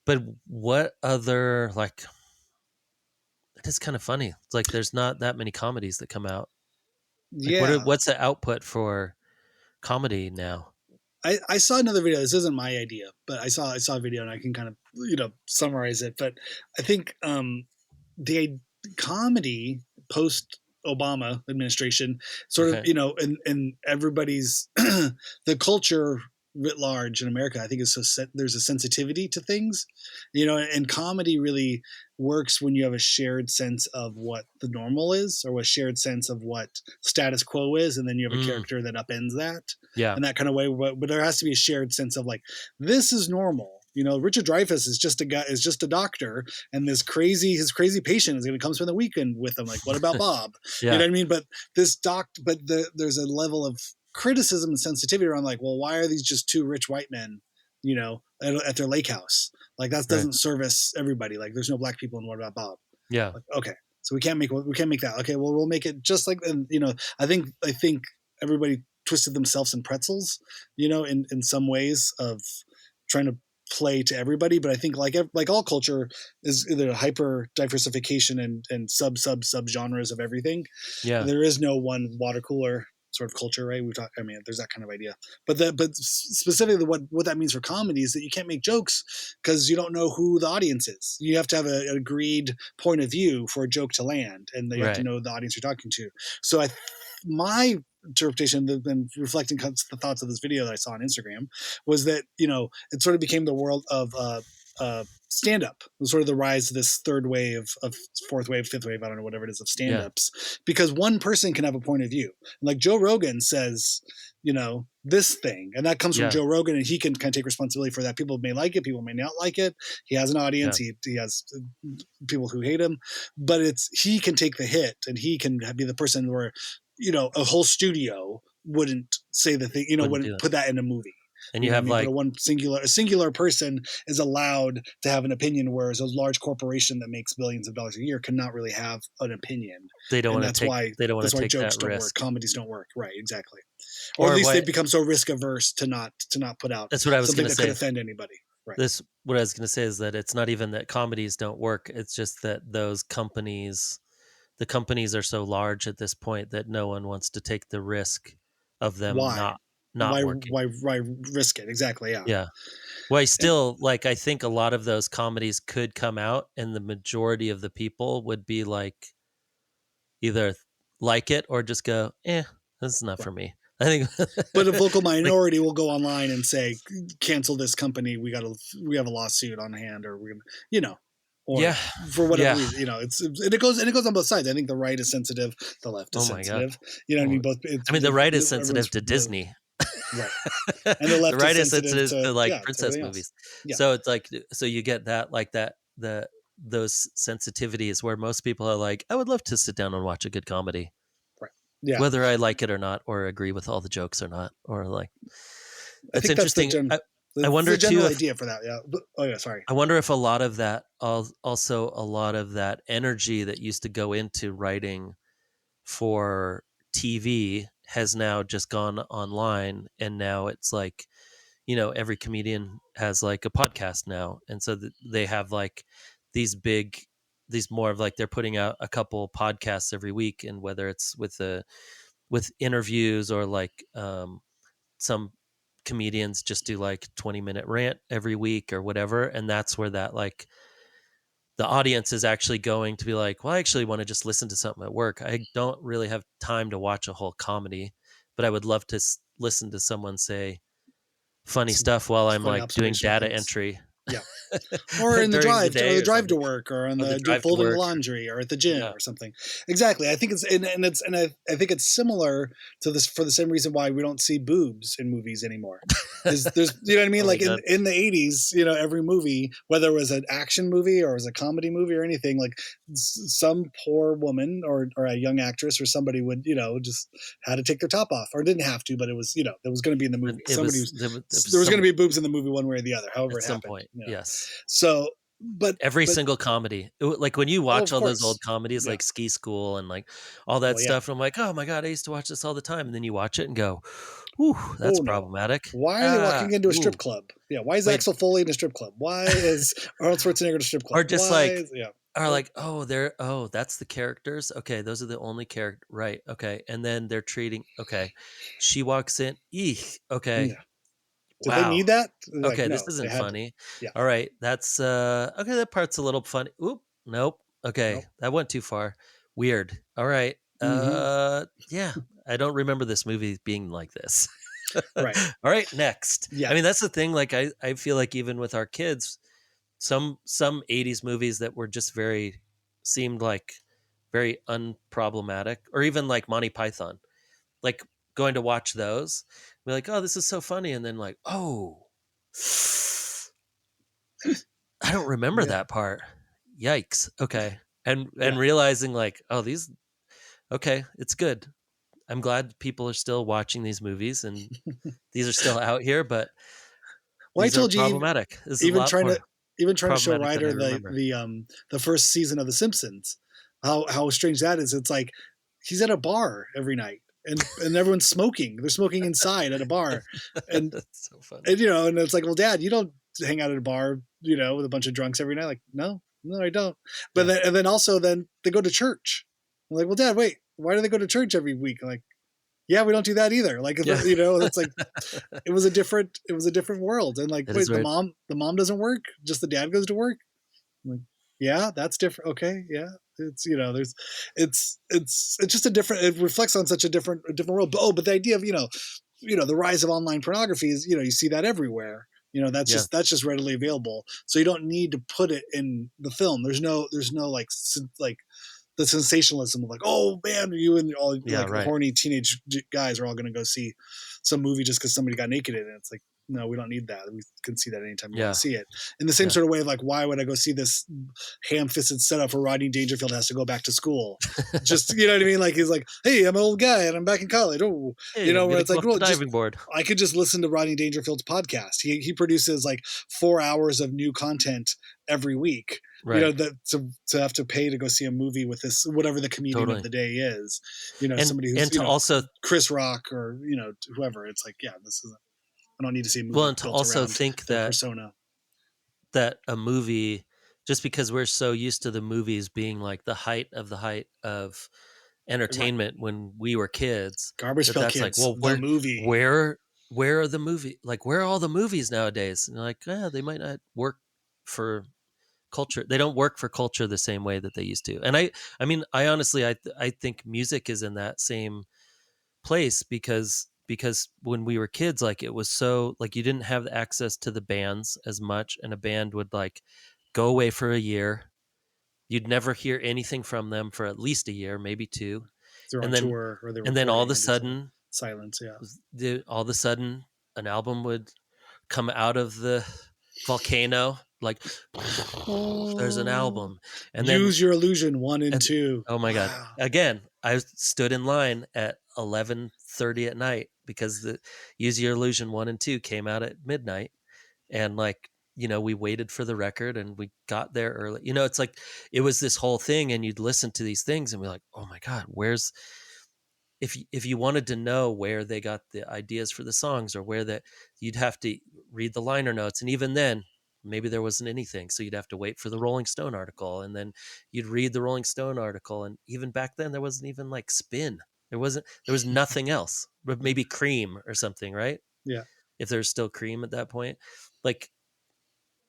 But what other, like, it is kind of funny. It's like there's not that many comedies that come out. Like, yeah. what's the output for comedy now? I saw another video. This isn't my idea, but I saw a video and I can kind of summarize it. But I think the comedy post Obama administration sort of Okay. and everybody's the culture writ large in America. I think is there's a sensitivity to things, and comedy really works when you have a shared sense of what the normal is or a shared sense of what status quo is, and then you have a Mm, character that upends that yeah. in that kind of way. But there has to be a shared sense of like this is normal. Richard Dreyfuss is just a guy, is just a doctor, and his crazy patient is going to come spend the weekend with him. Like, what about Bob? You Yeah. know what I mean? But there's a level of criticism and sensitivity around like, well, why are these just two rich white men, at their lake house? Like that Right. doesn't service everybody. Like, there's no black people in What About Bob? Yeah. Like, okay, so we can't make that. Okay, well, we'll make it just like, and I think everybody twisted themselves in pretzels, in some ways of trying to play to everybody. But I think like all culture is either hyper diversification and sub genres of everything. Yeah. There is no one water cooler sort of culture, right? I mean, there's that kind of idea, but specifically what that means for comedy is that you can't make jokes because you don't know who the audience is. You have to have an agreed point of view for a joke to land, and you have to Right. know the audience you're talking to. So my interpretation, and reflecting the thoughts of this video that I saw on Instagram, was that it sort of became the world of stand up, sort of the rise of this third wave, of fourth wave, fifth wave, I don't know, whatever it is, of stand Yeah. ups, because one person can have a point of view. Like Joe Rogan says, this thing, and that comes from Yeah. Joe Rogan, and he can kind of take responsibility for that. People may like it, people may not like it. He has an audience. Yeah. He has people who hate him, but he can take the hit, and he can be the person where a whole studio wouldn't say the thing, Wouldn't do wouldn't that. put that in a movie. And You you know what I have mean? But like, a singular person is allowed to have an opinion, whereas a large corporation that makes billions of dollars a year cannot really have an opinion. they don't And want to take they don't want that's to why take jokes that don't work, risk. comedies don't work. Right, exactly. Or at Or least they've what, become so risk averse to not put out that's what I was going something to that could say. offend anybody. Right. This what I was going to say is that it's not even that comedies don't work. It's just that the companies are so large at this point that no one wants to take the risk of them Why? not working. Why risk it? Exactly. Yeah. Yeah. Well, I And still like, I think a lot of those comedies could come out and the majority of the people would be like either like it or just go, this is not for me. I think but a vocal like, minority will go online and say, cancel this company, we have a lawsuit on hand, or or yeah, for whatever yeah. reason, it goes on both sides. I think the right is sensitive, the left is Oh my god. sensitive. You know what I mean? Well, Both, I mean, the right is sensitive everyone's to Disney. right, and the The left is right is sensitive sensitive to to, like yeah, to princess everything else. movies. Yeah, So it's like, so you get that, like that, those sensitivities where most people are like, I would love to sit down and watch a good comedy, right. Yeah, whether I like it or not, or agree with all the jokes or not, or like, I it's think that's interesting. I the wonder too general if, idea for that. Yeah. Oh yeah, sorry. I wonder if a lot of that, also a lot of that energy that used to go into writing for TV has now just gone online, and now it's like, every comedian has like a podcast now, and so they have like these big, these more of like they're putting out a couple podcasts every week, and whether it's with interviews or like some comedians just do like 20-minute rant every week or whatever, and that's where that like the audience is actually going to be like, well, I actually want to just listen to something at work. I don't really have time to watch a whole comedy, but I would love to listen to someone say, funny some stuff while I'm funny like doing observational data things. entry Yeah. Or in the during the drive, or day the or drive to something, work, or on or the the drive to folding the work. laundry, or at the gym, Yeah. or something. Exactly. I think it's I think it's similar to this for the same reason why we don't see boobs in movies anymore. Is there's you know what I mean? Oh my Like God. in the 80s, every movie, whether it was an action movie or it was a comedy movie or anything, like some poor woman or a young actress or somebody would just had to take their top off, or didn't have to, but it was it was going to be in the movie. It Somebody was was, there was there was going to some be boobs in the movie one way or the other, however at it some happened. point. Yes. So, but Every but single comedy. Like when you oh, watch of all those old course, comedies yeah. like Ski School and like all that Well, yeah. stuff, I'm like, "Oh my God, I used to watch this all the time." And then you watch it and go, "Ooh, that's Oh no. problematic." Why are they Ah, walking into a strip ooh. club? Yeah. Why is Wait. Axel Foley in a strip club? Why is Arnold Schwarzenegger in a strip club? Or just Why like is yeah. are like, "Oh, that's the characters? Okay, those are the only character, right, okay." And then they're treating okay. She walks in, eek, okay. Yeah. Did they Wow. need that? Like Okay, this no, they isn't had to. funny. Yeah. All right, that's okay, that part's a little funny. Oop, nope. Okay, Nope. that went too far. Weird. All right. Mm-hmm. Yeah, I don't remember this movie being like this. All Right. right, next. I Yeah. mean, that's the thing, like I feel like even with our kids, some 80s movies that were just very seemed like very unproblematic, or even like Monty Python. Like going to watch those, be like, "Oh, this is so funny." And then like, "Oh, I don't remember Yeah. that part. Yikes." Okay. And Yeah. realizing like, "Oh, these okay, it's good. I'm glad people are still watching these movies and these are still out here, but Well, I these are told you problematic. This is a even lot trying to more even trying to show problematic than I Ryder remember." the first season of The Simpsons, how strange that is. It's like he's at a bar every night, and everyone's smoking. They're smoking inside at a bar, and That's so funny. and it's like, well, Dad, you don't hang out at a bar, with a bunch of drunks every night. Like, no, no, I don't. But Yeah. then also then they go to church. I'm like, well, Dad, wait, why do they go to church every week? I'm like, yeah, we don't do that either. Like, Yeah. it's like it was a different world. And like, It is wait, weird. the mom doesn't work, just the dad goes to work. I'm like, yeah, that's different. Okay, yeah, it's there's it's just a different. It reflects on such a different world. But but the idea of the rise of online pornography is you see that everywhere. Yeah. That's just readily available. So you don't need to put it in the film. There's no like the sensationalism of like, oh man, you and all Yeah, like the right. horny teenage guys are all going to go see some movie just because somebody got naked in it. It's like, no, we don't need that. We can see that anytime we want Yeah. to see it. In the same Yeah. sort of way of like, why would I go see this ham-fisted setup where Rodney Dangerfield has to go back to school? Just you know what I mean? Like he's like, hey, I'm an old guy and I'm back in college. Oh, Hey, I'm where gonna it's go like, off well, the just diving board. I could just listen to Rodney Dangerfield's podcast. He produces like 4 hours of new content every week. Right. That to have to pay to go see a movie with this whatever the comedian of Totally. the day is. Somebody And who's to also Chris Rock or whoever. It's like, yeah, this is. I don't need to see a well, movie and to built also around think their that persona. a movie, just because we're so used to the movies being like the height of Right. entertainment when we were kids, Garbage Pail that's like, Kids, well, the movie. where are the movie, like where are all the movies nowadays? And they're like, yeah, they might not work for culture. They don't work for culture the same way that they used to. And I mean, I honestly, I think music is in that same place because when we were kids, like it was so like you didn't have access to the bands as much, and a band would like go away for a year. You'd never hear anything from them for at least a year, maybe two, They're and on then tour or they're all of recording a and just sudden, silence. Yeah. all of a sudden, an album would come out of the volcano. Like there's an Oh, album, and then Use Your Illusion 1 and and 2. oh my god! Wow. Again, I stood in line at 11:30 at night because the Use Your Illusion 1 and 2 came out at midnight, and like we waited for the record and we got there early. It's like it was this whole thing, and you'd listen to these things and be like, oh my god, where's if you wanted to know where they got the ideas for the songs, or where that you'd have to read the liner notes, and even then maybe there wasn't anything, so you'd have to wait for the Rolling Stone article, and then you'd read the Rolling Stone article, and even back then there wasn't even like Spin, there was nothing else, but maybe Cream or something, right? Yeah. If there's still Cream at that point, like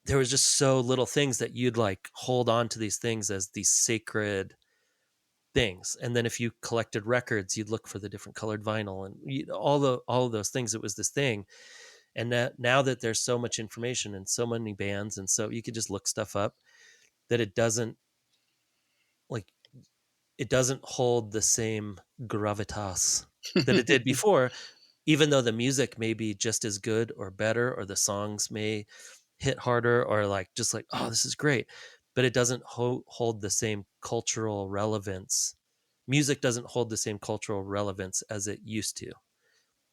there was just so little things that you'd like hold on to these things as these sacred things. And then if you collected records, you'd look for the different colored vinyl and all of those things. It was this thing. And now that there's so much information and so many bands, and so you could just look stuff up, that it doesn't like it doesn't hold the same gravitas that it did before, even though the music may be just as good or better, or the songs may hit harder, or like just like, oh, this is great, but it doesn't hold the same cultural relevance. Music doesn't hold the same cultural relevance as it used to.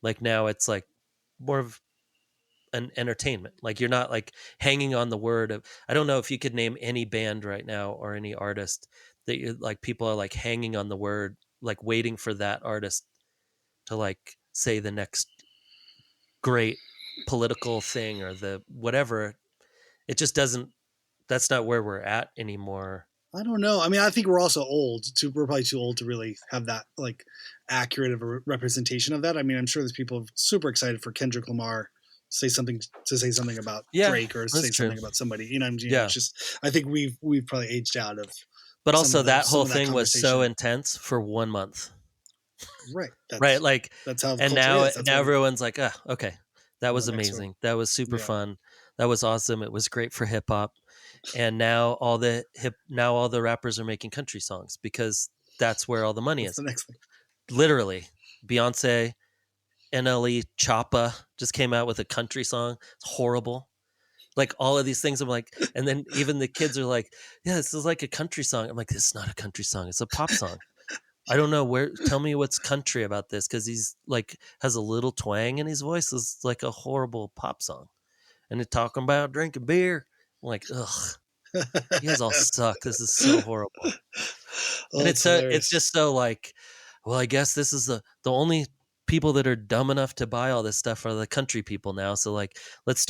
Like now it's like more of an entertainment. Like you're not like hanging on the word of, I don't know if you could name any band right now or any artist that you like, people are like hanging on the word, like waiting for that artist to like say the next great political thing or the whatever. It just doesn't, that's not where we're at anymore. I don't know. I mean, I think we're also old. We're probably too old to really have that like accurate of a representation of that. I mean, I'm sure there's people super excited for Kendrick Lamar say something about Drake, or say something about somebody. You know, it's just, I think we've probably aged out of. But also that whole thing was so intense for 1 month. Right. Right. Like that's how. And now everyone's like, oh, okay, that was amazing. That was super fun. That was awesome. It was great for hip hop. And now all the rappers are making country songs because that's where all the money is. The next thing. Literally, Beyonce, NLE Choppa just came out with a country song. It's horrible. Like all of these things, I'm like, and then even the kids are like, yeah, this is like a country song. I'm like, this is not a country song. It's a pop song. I don't know tell me what's country about this. Cause he's like, has a little twang in his voice. It's like a horrible pop song. And they're talking about drinking beer. I'm like, ugh, you guys all suck. This is so horrible. And it's just so like, well, I guess this is the only people that are dumb enough to buy all this stuff are the country people now. So like, let's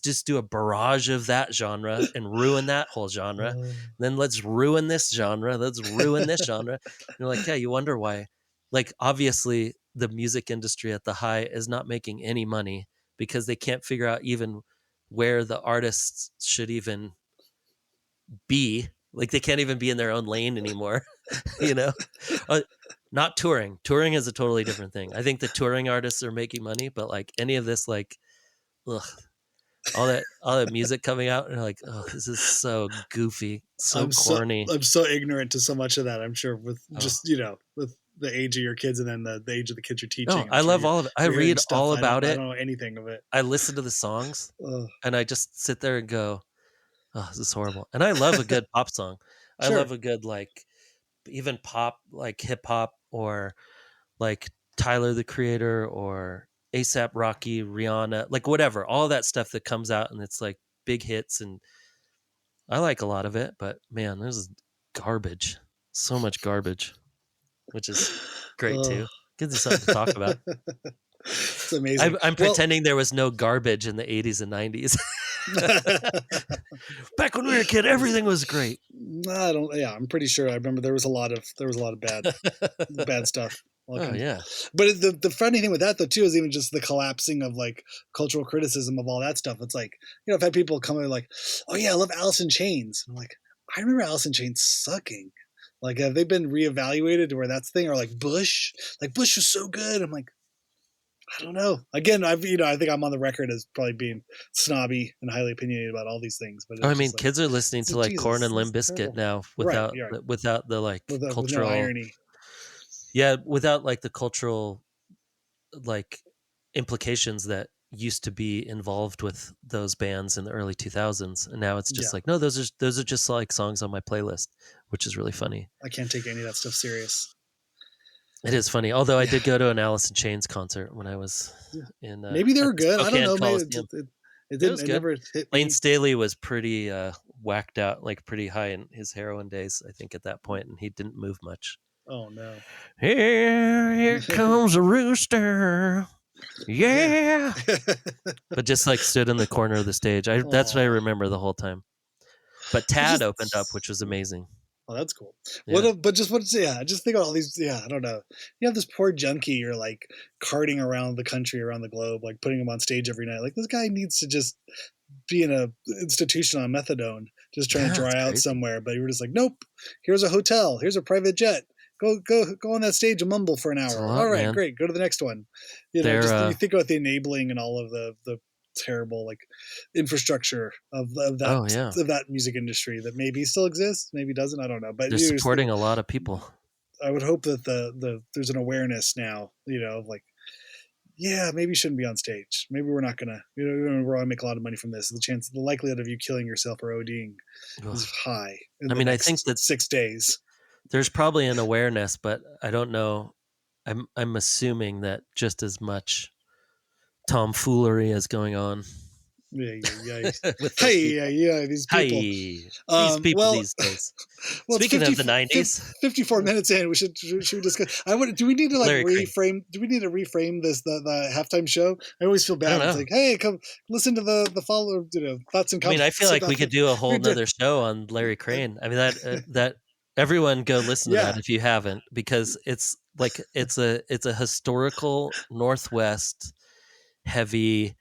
just do a barrage of that genre and ruin that whole genre. Then let's ruin this genre. Let's ruin this genre. And you're like, yeah, you wonder why. Like, obviously the music industry at the high is not making any money because they can't figure out even where the artists should even be. Like they can't even be in their own lane anymore, you know? Not touring. Touring is a totally different thing. I think the touring artists are making money, but like any of this, like, ugh, all that music coming out, and like, oh, this is so goofy, so corny. I'm so ignorant to so much of that. I'm sure with just with the age of your kids and then the age of the kids you're teaching. I love all of it. I read all about it. I don't know anything of it. I listen to the songs and I just sit there and go, oh, this is horrible. And I love a good pop song. I love a good like even pop, like hip hop, or like Tyler the Creator or ASAP Rocky, Rihanna, like whatever, all that stuff that comes out and it's like big hits, and I like a lot of it, but man, there's garbage, so much garbage, which is great too. Gives you something to talk about. It's amazing. I'm pretending there was no garbage in the 80s and 90s. Back when we were a kid, everything was great. I'm pretty sure. I remember there was a lot of bad stuff. Oh yeah. But the funny thing with that though too is even just the collapsing of like cultural criticism of all that stuff. It's like, I've had people come in like, oh yeah, I love Alice in Chains. I'm like, I remember Alice in Chains sucking. Like, have they been reevaluated to where that's the thing? Or like Bush was so good. I'm like, I don't know. Again, I think I'm on the record as probably being snobby and highly opinionated about all these things. But I mean, like, kids are listening to like Korn and Limp Bizkit now without the like cultural with no irony. Yeah, without like the cultural like implications that used to be involved with those bands in the early 2000s, and now it's just like, no, those are just like songs on my playlist, which is really funny. I can't take any of that stuff serious. It is funny, although I did go to an Alice in Chains concert when I was in. Maybe they were good. I don't know. Maybe it was good. It never hit me. Lane Staley was pretty whacked out, like pretty high in his heroin days, I think, at that point, and he didn't move much. Oh no! Here comes a rooster. Yeah. But just like stood in the corner of the stage. That's what I remember the whole time. But Tad opened up, which was amazing. Oh, that's cool. Yeah. Just think about all these. Yeah, I don't know. You have this poor junkie you're like carting around the country, around the globe, like putting him on stage every night. Like, this guy needs to just be in a institution on methadone, just trying to dry out somewhere. But you were just like, nope, here's a hotel, here's a private jet. go on that stage and mumble for an It's a hour. lot, All right, man. great. Go to the next one. You know, They're just you think about the enabling and all of the terrible like infrastructure of oh yeah, that music industry that maybe still exists, maybe doesn't. I don't know. But they're supporting a lot of people. I would hope that there's an awareness now, you know, of like, yeah, maybe you shouldn't be on stage. Maybe we're not gonna, you know, we're gonna make a lot of money from this. The likelihood of you killing yourself or ODing is Ugh. high in I the mean, I think next that 6 days. there's probably an awareness, but I don't know. I'm assuming that just as much tomfoolery is going on Yeah, yeah, yeah. with those Hey, yeah, people. yeah, these people. Hi, these people Well, these days. well, it's Speaking of the '90s, 54 minutes in. Should we discuss? Do we need to like Larry Crane. reframe? Do we need to reframe the halftime show? I always feel I don't bad. It's know. like, hey, come listen to the follow. You know, thoughts and I mean, I feel comments like we about could the. do a whole nother show on Larry Crane. I mean, that everyone go listen to that Yeah. if you haven't, because it's like it's a historical Northwest heavy,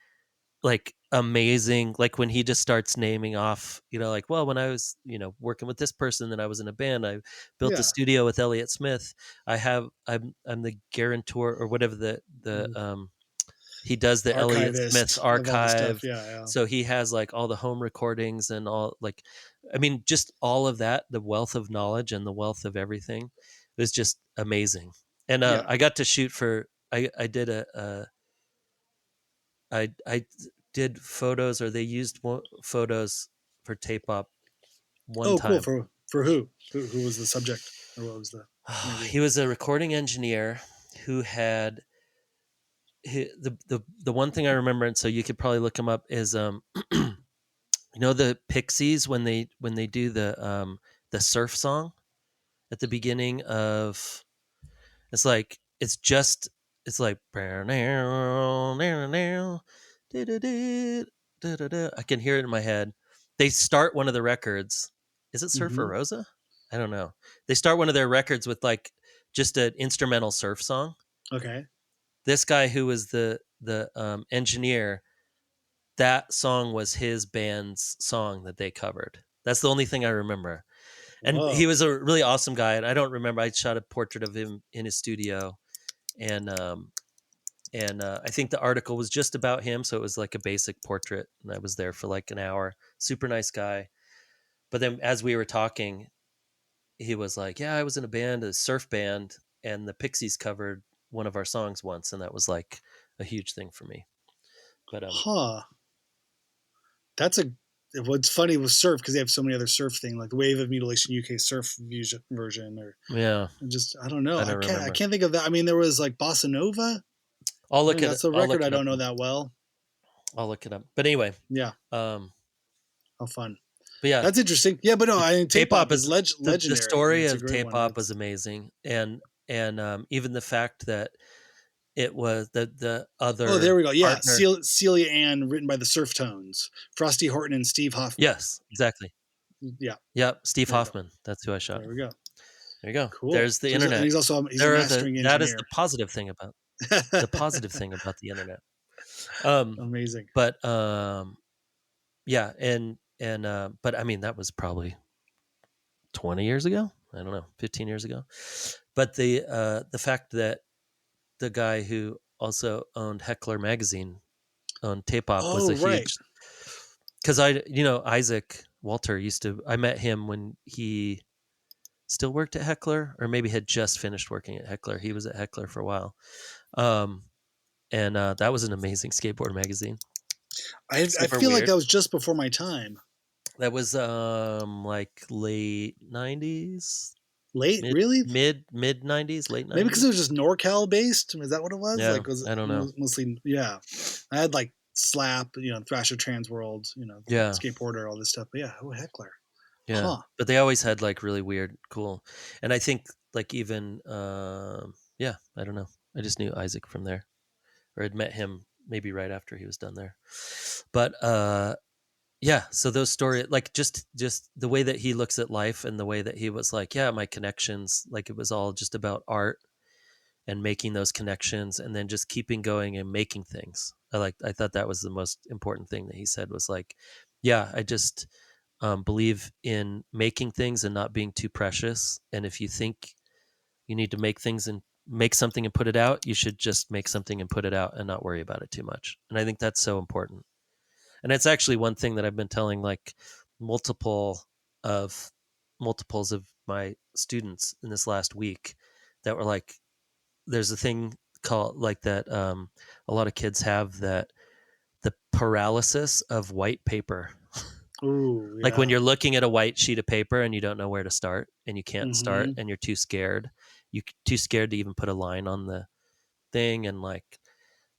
like amazing, like when he just starts naming off, you know, like, well, when I was, you know, working with this person, then I was in a band, I built a Yeah. studio with Elliott Smith, I'm the guarantor or whatever he does the Elliott Smith Archivist of all the stuff. archive. Yeah, yeah. So he has like all the home recordings and all, like, I mean, just all of that, the wealth of knowledge and the wealth of everything was just amazing. And Yeah. I got to shoot for, I did I did photos, or they used photos for Tape Op one Oh, cool. time. For who? Who was the subject, or what was the interview? He was a recording engineer who had the one thing I remember, and so you could probably look him up, is you know the Pixies when they do the surf song at the beginning of, it's like it's like I can hear it in my head. They start one of the records. Is it Surfer Mm-hmm. Rosa? I don't know. They start one of their records with like just an instrumental surf song. Okay. This guy who was the engineer, that song was his band's song that they covered. That's the only thing I remember. And he Whoa. was a really awesome guy. And I don't remember. I shot a portrait of him in his studio, and I think the article was just about him, so it was like a basic portrait. And I was there for like an hour. Super nice guy. But then as we were talking, he was like, "Yeah, I was in a band, a surf band, and the Pixies covered one of our songs once, and that was like a huge thing for me." But Huh. That's a. What's funny with surf, because they have so many other surf things, like the Wave of Mutilation UK surf version, or yeah, just I don't know. I don't I remember. can't think of that. I mean, there was like Bossa Nova. I'll I look mean, it. that's a I'll record look I it up. don't know that well. I'll look it up. But anyway, Yeah. um, How fun. but yeah, That's interesting. Yeah, but no, I mean, Tape Op is the legendary. story It's a of great Tape one. Op was amazing, and even the fact that it was the Oh, there other we go. Yeah, partner. Celia Ann, written by the Surf Tones, Frosty Horton and Steve Hoffman. Yes, exactly. Yeah, Yep, Steve there we go. Hoffman. That's who I shot. There we go. There you go. Cool. There's the So and internet. he's also a mastering That is engineer. the positive thing about the internet. Um, Amazing. but yeah, and but I mean that was probably 20 years ago. I don't know, 15 years ago. But the fact that the guy who also owned Heckler magazine owned Tape Op was Oh, a right. huge, because Isaac Walter I met him when he still worked at Heckler, or maybe had just finished working at Heckler. He was at Heckler for a while. Um, and that was an amazing skateboard magazine. I Super feel like weird. that was just before my time. That was like late 90s, Late, really? mid 90s, late Maybe because 90s. it was just NorCal based. Is that what it was? Yeah, Like, was I don't know. mostly? Yeah, I had like Slap, Thrasher Transworld, Yeah, Skateboarder, all this stuff. But yeah, oh, Heckler. yeah. Huh. But they always had like really weird, cool. And I think like even yeah, I don't know. I just knew Isaac from there, or had met him maybe right after he was done there. But yeah, so those stories, like just the way that he looks at life, and the way that he was like, yeah, my connections, like it was all just about art and making those connections, and then just keeping going and making things. I thought that was the most important thing that he said, was like, yeah, I just believe in making things and not being too precious. And if you think you need to make something and put it out, you should just make something and put it out and not worry about it too much. And I think that's so important. And it's actually one thing that I've been telling like multiples of my students in this last week, that were like, there's a thing called like that, a lot of kids have, that the paralysis of white paper. Ooh, yeah. Like when you're looking at a white sheet of paper and you don't know where to start, and you can't start, Mm-hmm. and you're too scared. You're too scared to even put a line on the thing, and like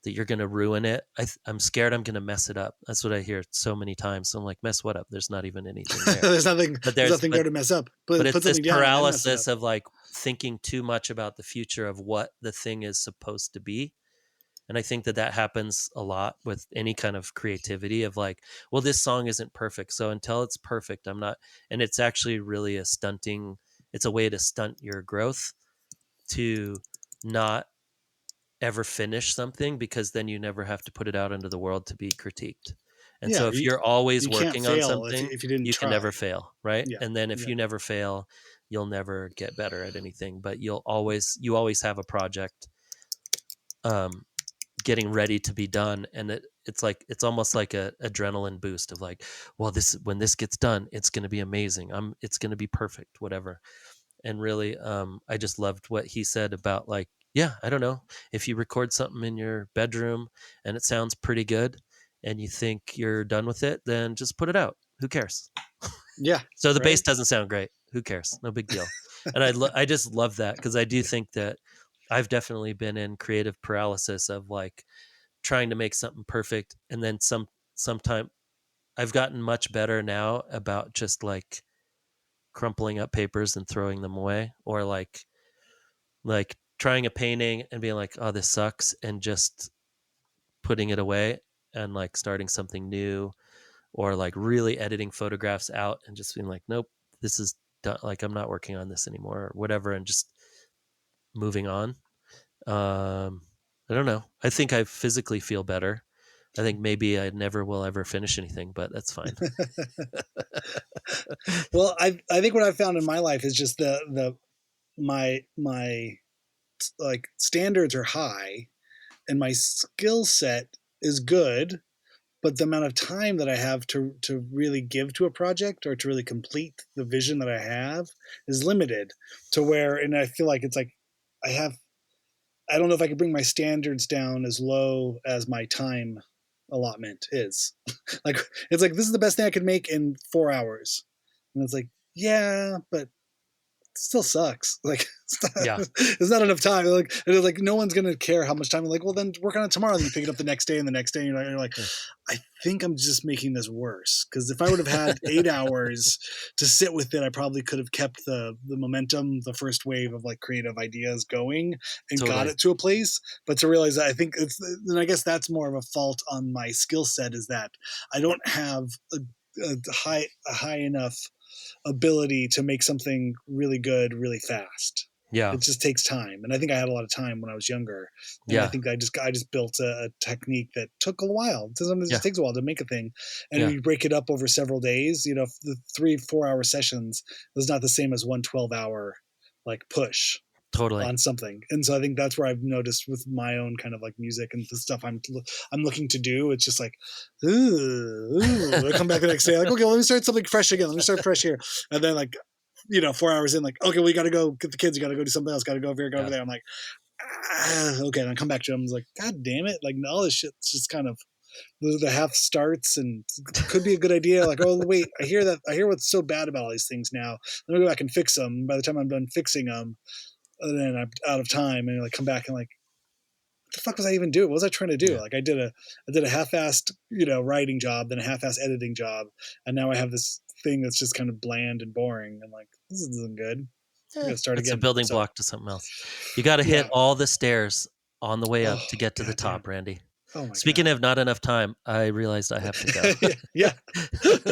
that you're going to ruin it. I'm scared I'm going to mess it up. That's what I hear so many times. So I'm like, mess what up? There's not even anything there. there's nothing there to mess up. But Put it's this something down paralysis of like thinking too much about the future of what the thing is supposed to be. And I think that happens a lot with any kind of creativity of like, well, this song isn't perfect, so until it's perfect, I'm not. And it's actually really it's a way to stunt your growth, to not ever finish something, because then you never have to put it out into the world to be critiqued. And so if you're always working on something, if you didn't you try. can never fail, right? Yeah. And then if you never fail, you'll never get better at anything, but you always have a project getting ready to be done. And it's almost like a adrenaline boost of like, well, when this gets done, it's going to be amazing. It's going to be perfect, whatever. And really, I just loved what he said about like, yeah, I don't know, if you record something in your bedroom and it sounds pretty good and you think you're done with it, then just put it out. Who cares? Yeah. So the bass doesn't sound great. Who cares? No big deal. And I just love that, because I do think that I've definitely been in creative paralysis of like trying to make something perfect. And then sometime I've gotten much better now about just like crumpling up papers and throwing them away, or like trying a painting and being like, oh, this sucks, and just putting it away and like starting something new, or like really editing photographs out and just being like, nope, this is done. Like, I'm not working on this anymore, or whatever, and just moving on. I don't know. I think I physically feel better. I think maybe I never will ever finish anything, but that's fine. Well, I think what I've found in my life is just my like standards are high and my skill set is good, but the amount of time that I have to really give to a project or to really complete the vision that I have is limited, to where, and I feel like it's like I don't know if I could bring my standards down as low as my time allotment is. Like, it's like, this is the best thing I could make in 4 hours. And it's like, yeah, but still sucks. Like, it's not enough time. Like no one's gonna care how much time. I'm like, well, then work on it tomorrow. Then you pick it up the next day and the next day. And you're like, I think I'm just making this worse, because if I would have had 8 hours to sit with it, I probably could have kept the momentum, the first wave of like creative ideas going, and got it to a place. But to realize that, I think and I guess that's more of a fault on my skill set, is that I don't have a high enough ability to make something really good really fast. Yeah, it just takes time, and I think I had a lot of time when I was younger. And I think I just built a technique that took a while. Sometimes it just takes a while to make a thing, and if you break it up over several days, you know, the 3-4 hour sessions is not the same as 1 12-hour like push on something. And so I think that's where I've noticed with my own kind of like music and the stuff I'm looking to do, it's just like, ooh. I come back the next day like, okay, well, let me start something fresh again. Let me start fresh here. And then like, you know, 4 hours in, like, okay, we got to go get the kids. You got to go do something else. Got to go over here, go over there. I'm like, okay. And I come back to them. I was like, God damn it. Like, all this shit's just kind of the half starts and could be a good idea. Like, oh, wait, I hear what's so bad about all these things now. Let me go back and fix them. By the time I'm done fixing them, and then I'm out of time, and like come back and like, what the fuck was I even doing? What was I trying to do? Like I did a half-assed, you know, writing job, then a half-assed editing job, and now I have this thing that's just kind of bland and boring. And like, this isn't good. I'm gonna start again. It's a building block to something else. You got to hit all the stairs on the way up to get to the top, Randy. Oh my Speaking God. of not enough time, I realized I have to go. Yeah.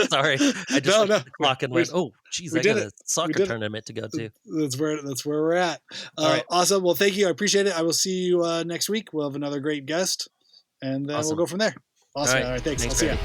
Sorry. I just looked at the clock and went, oh, geez, I got a soccer tournament to go to. That's where we're at. Awesome. Well, thank you. I appreciate it. I will see you next week. We'll have another great guest, and then we'll go from there. Awesome. All right. Thanks. I'll see you.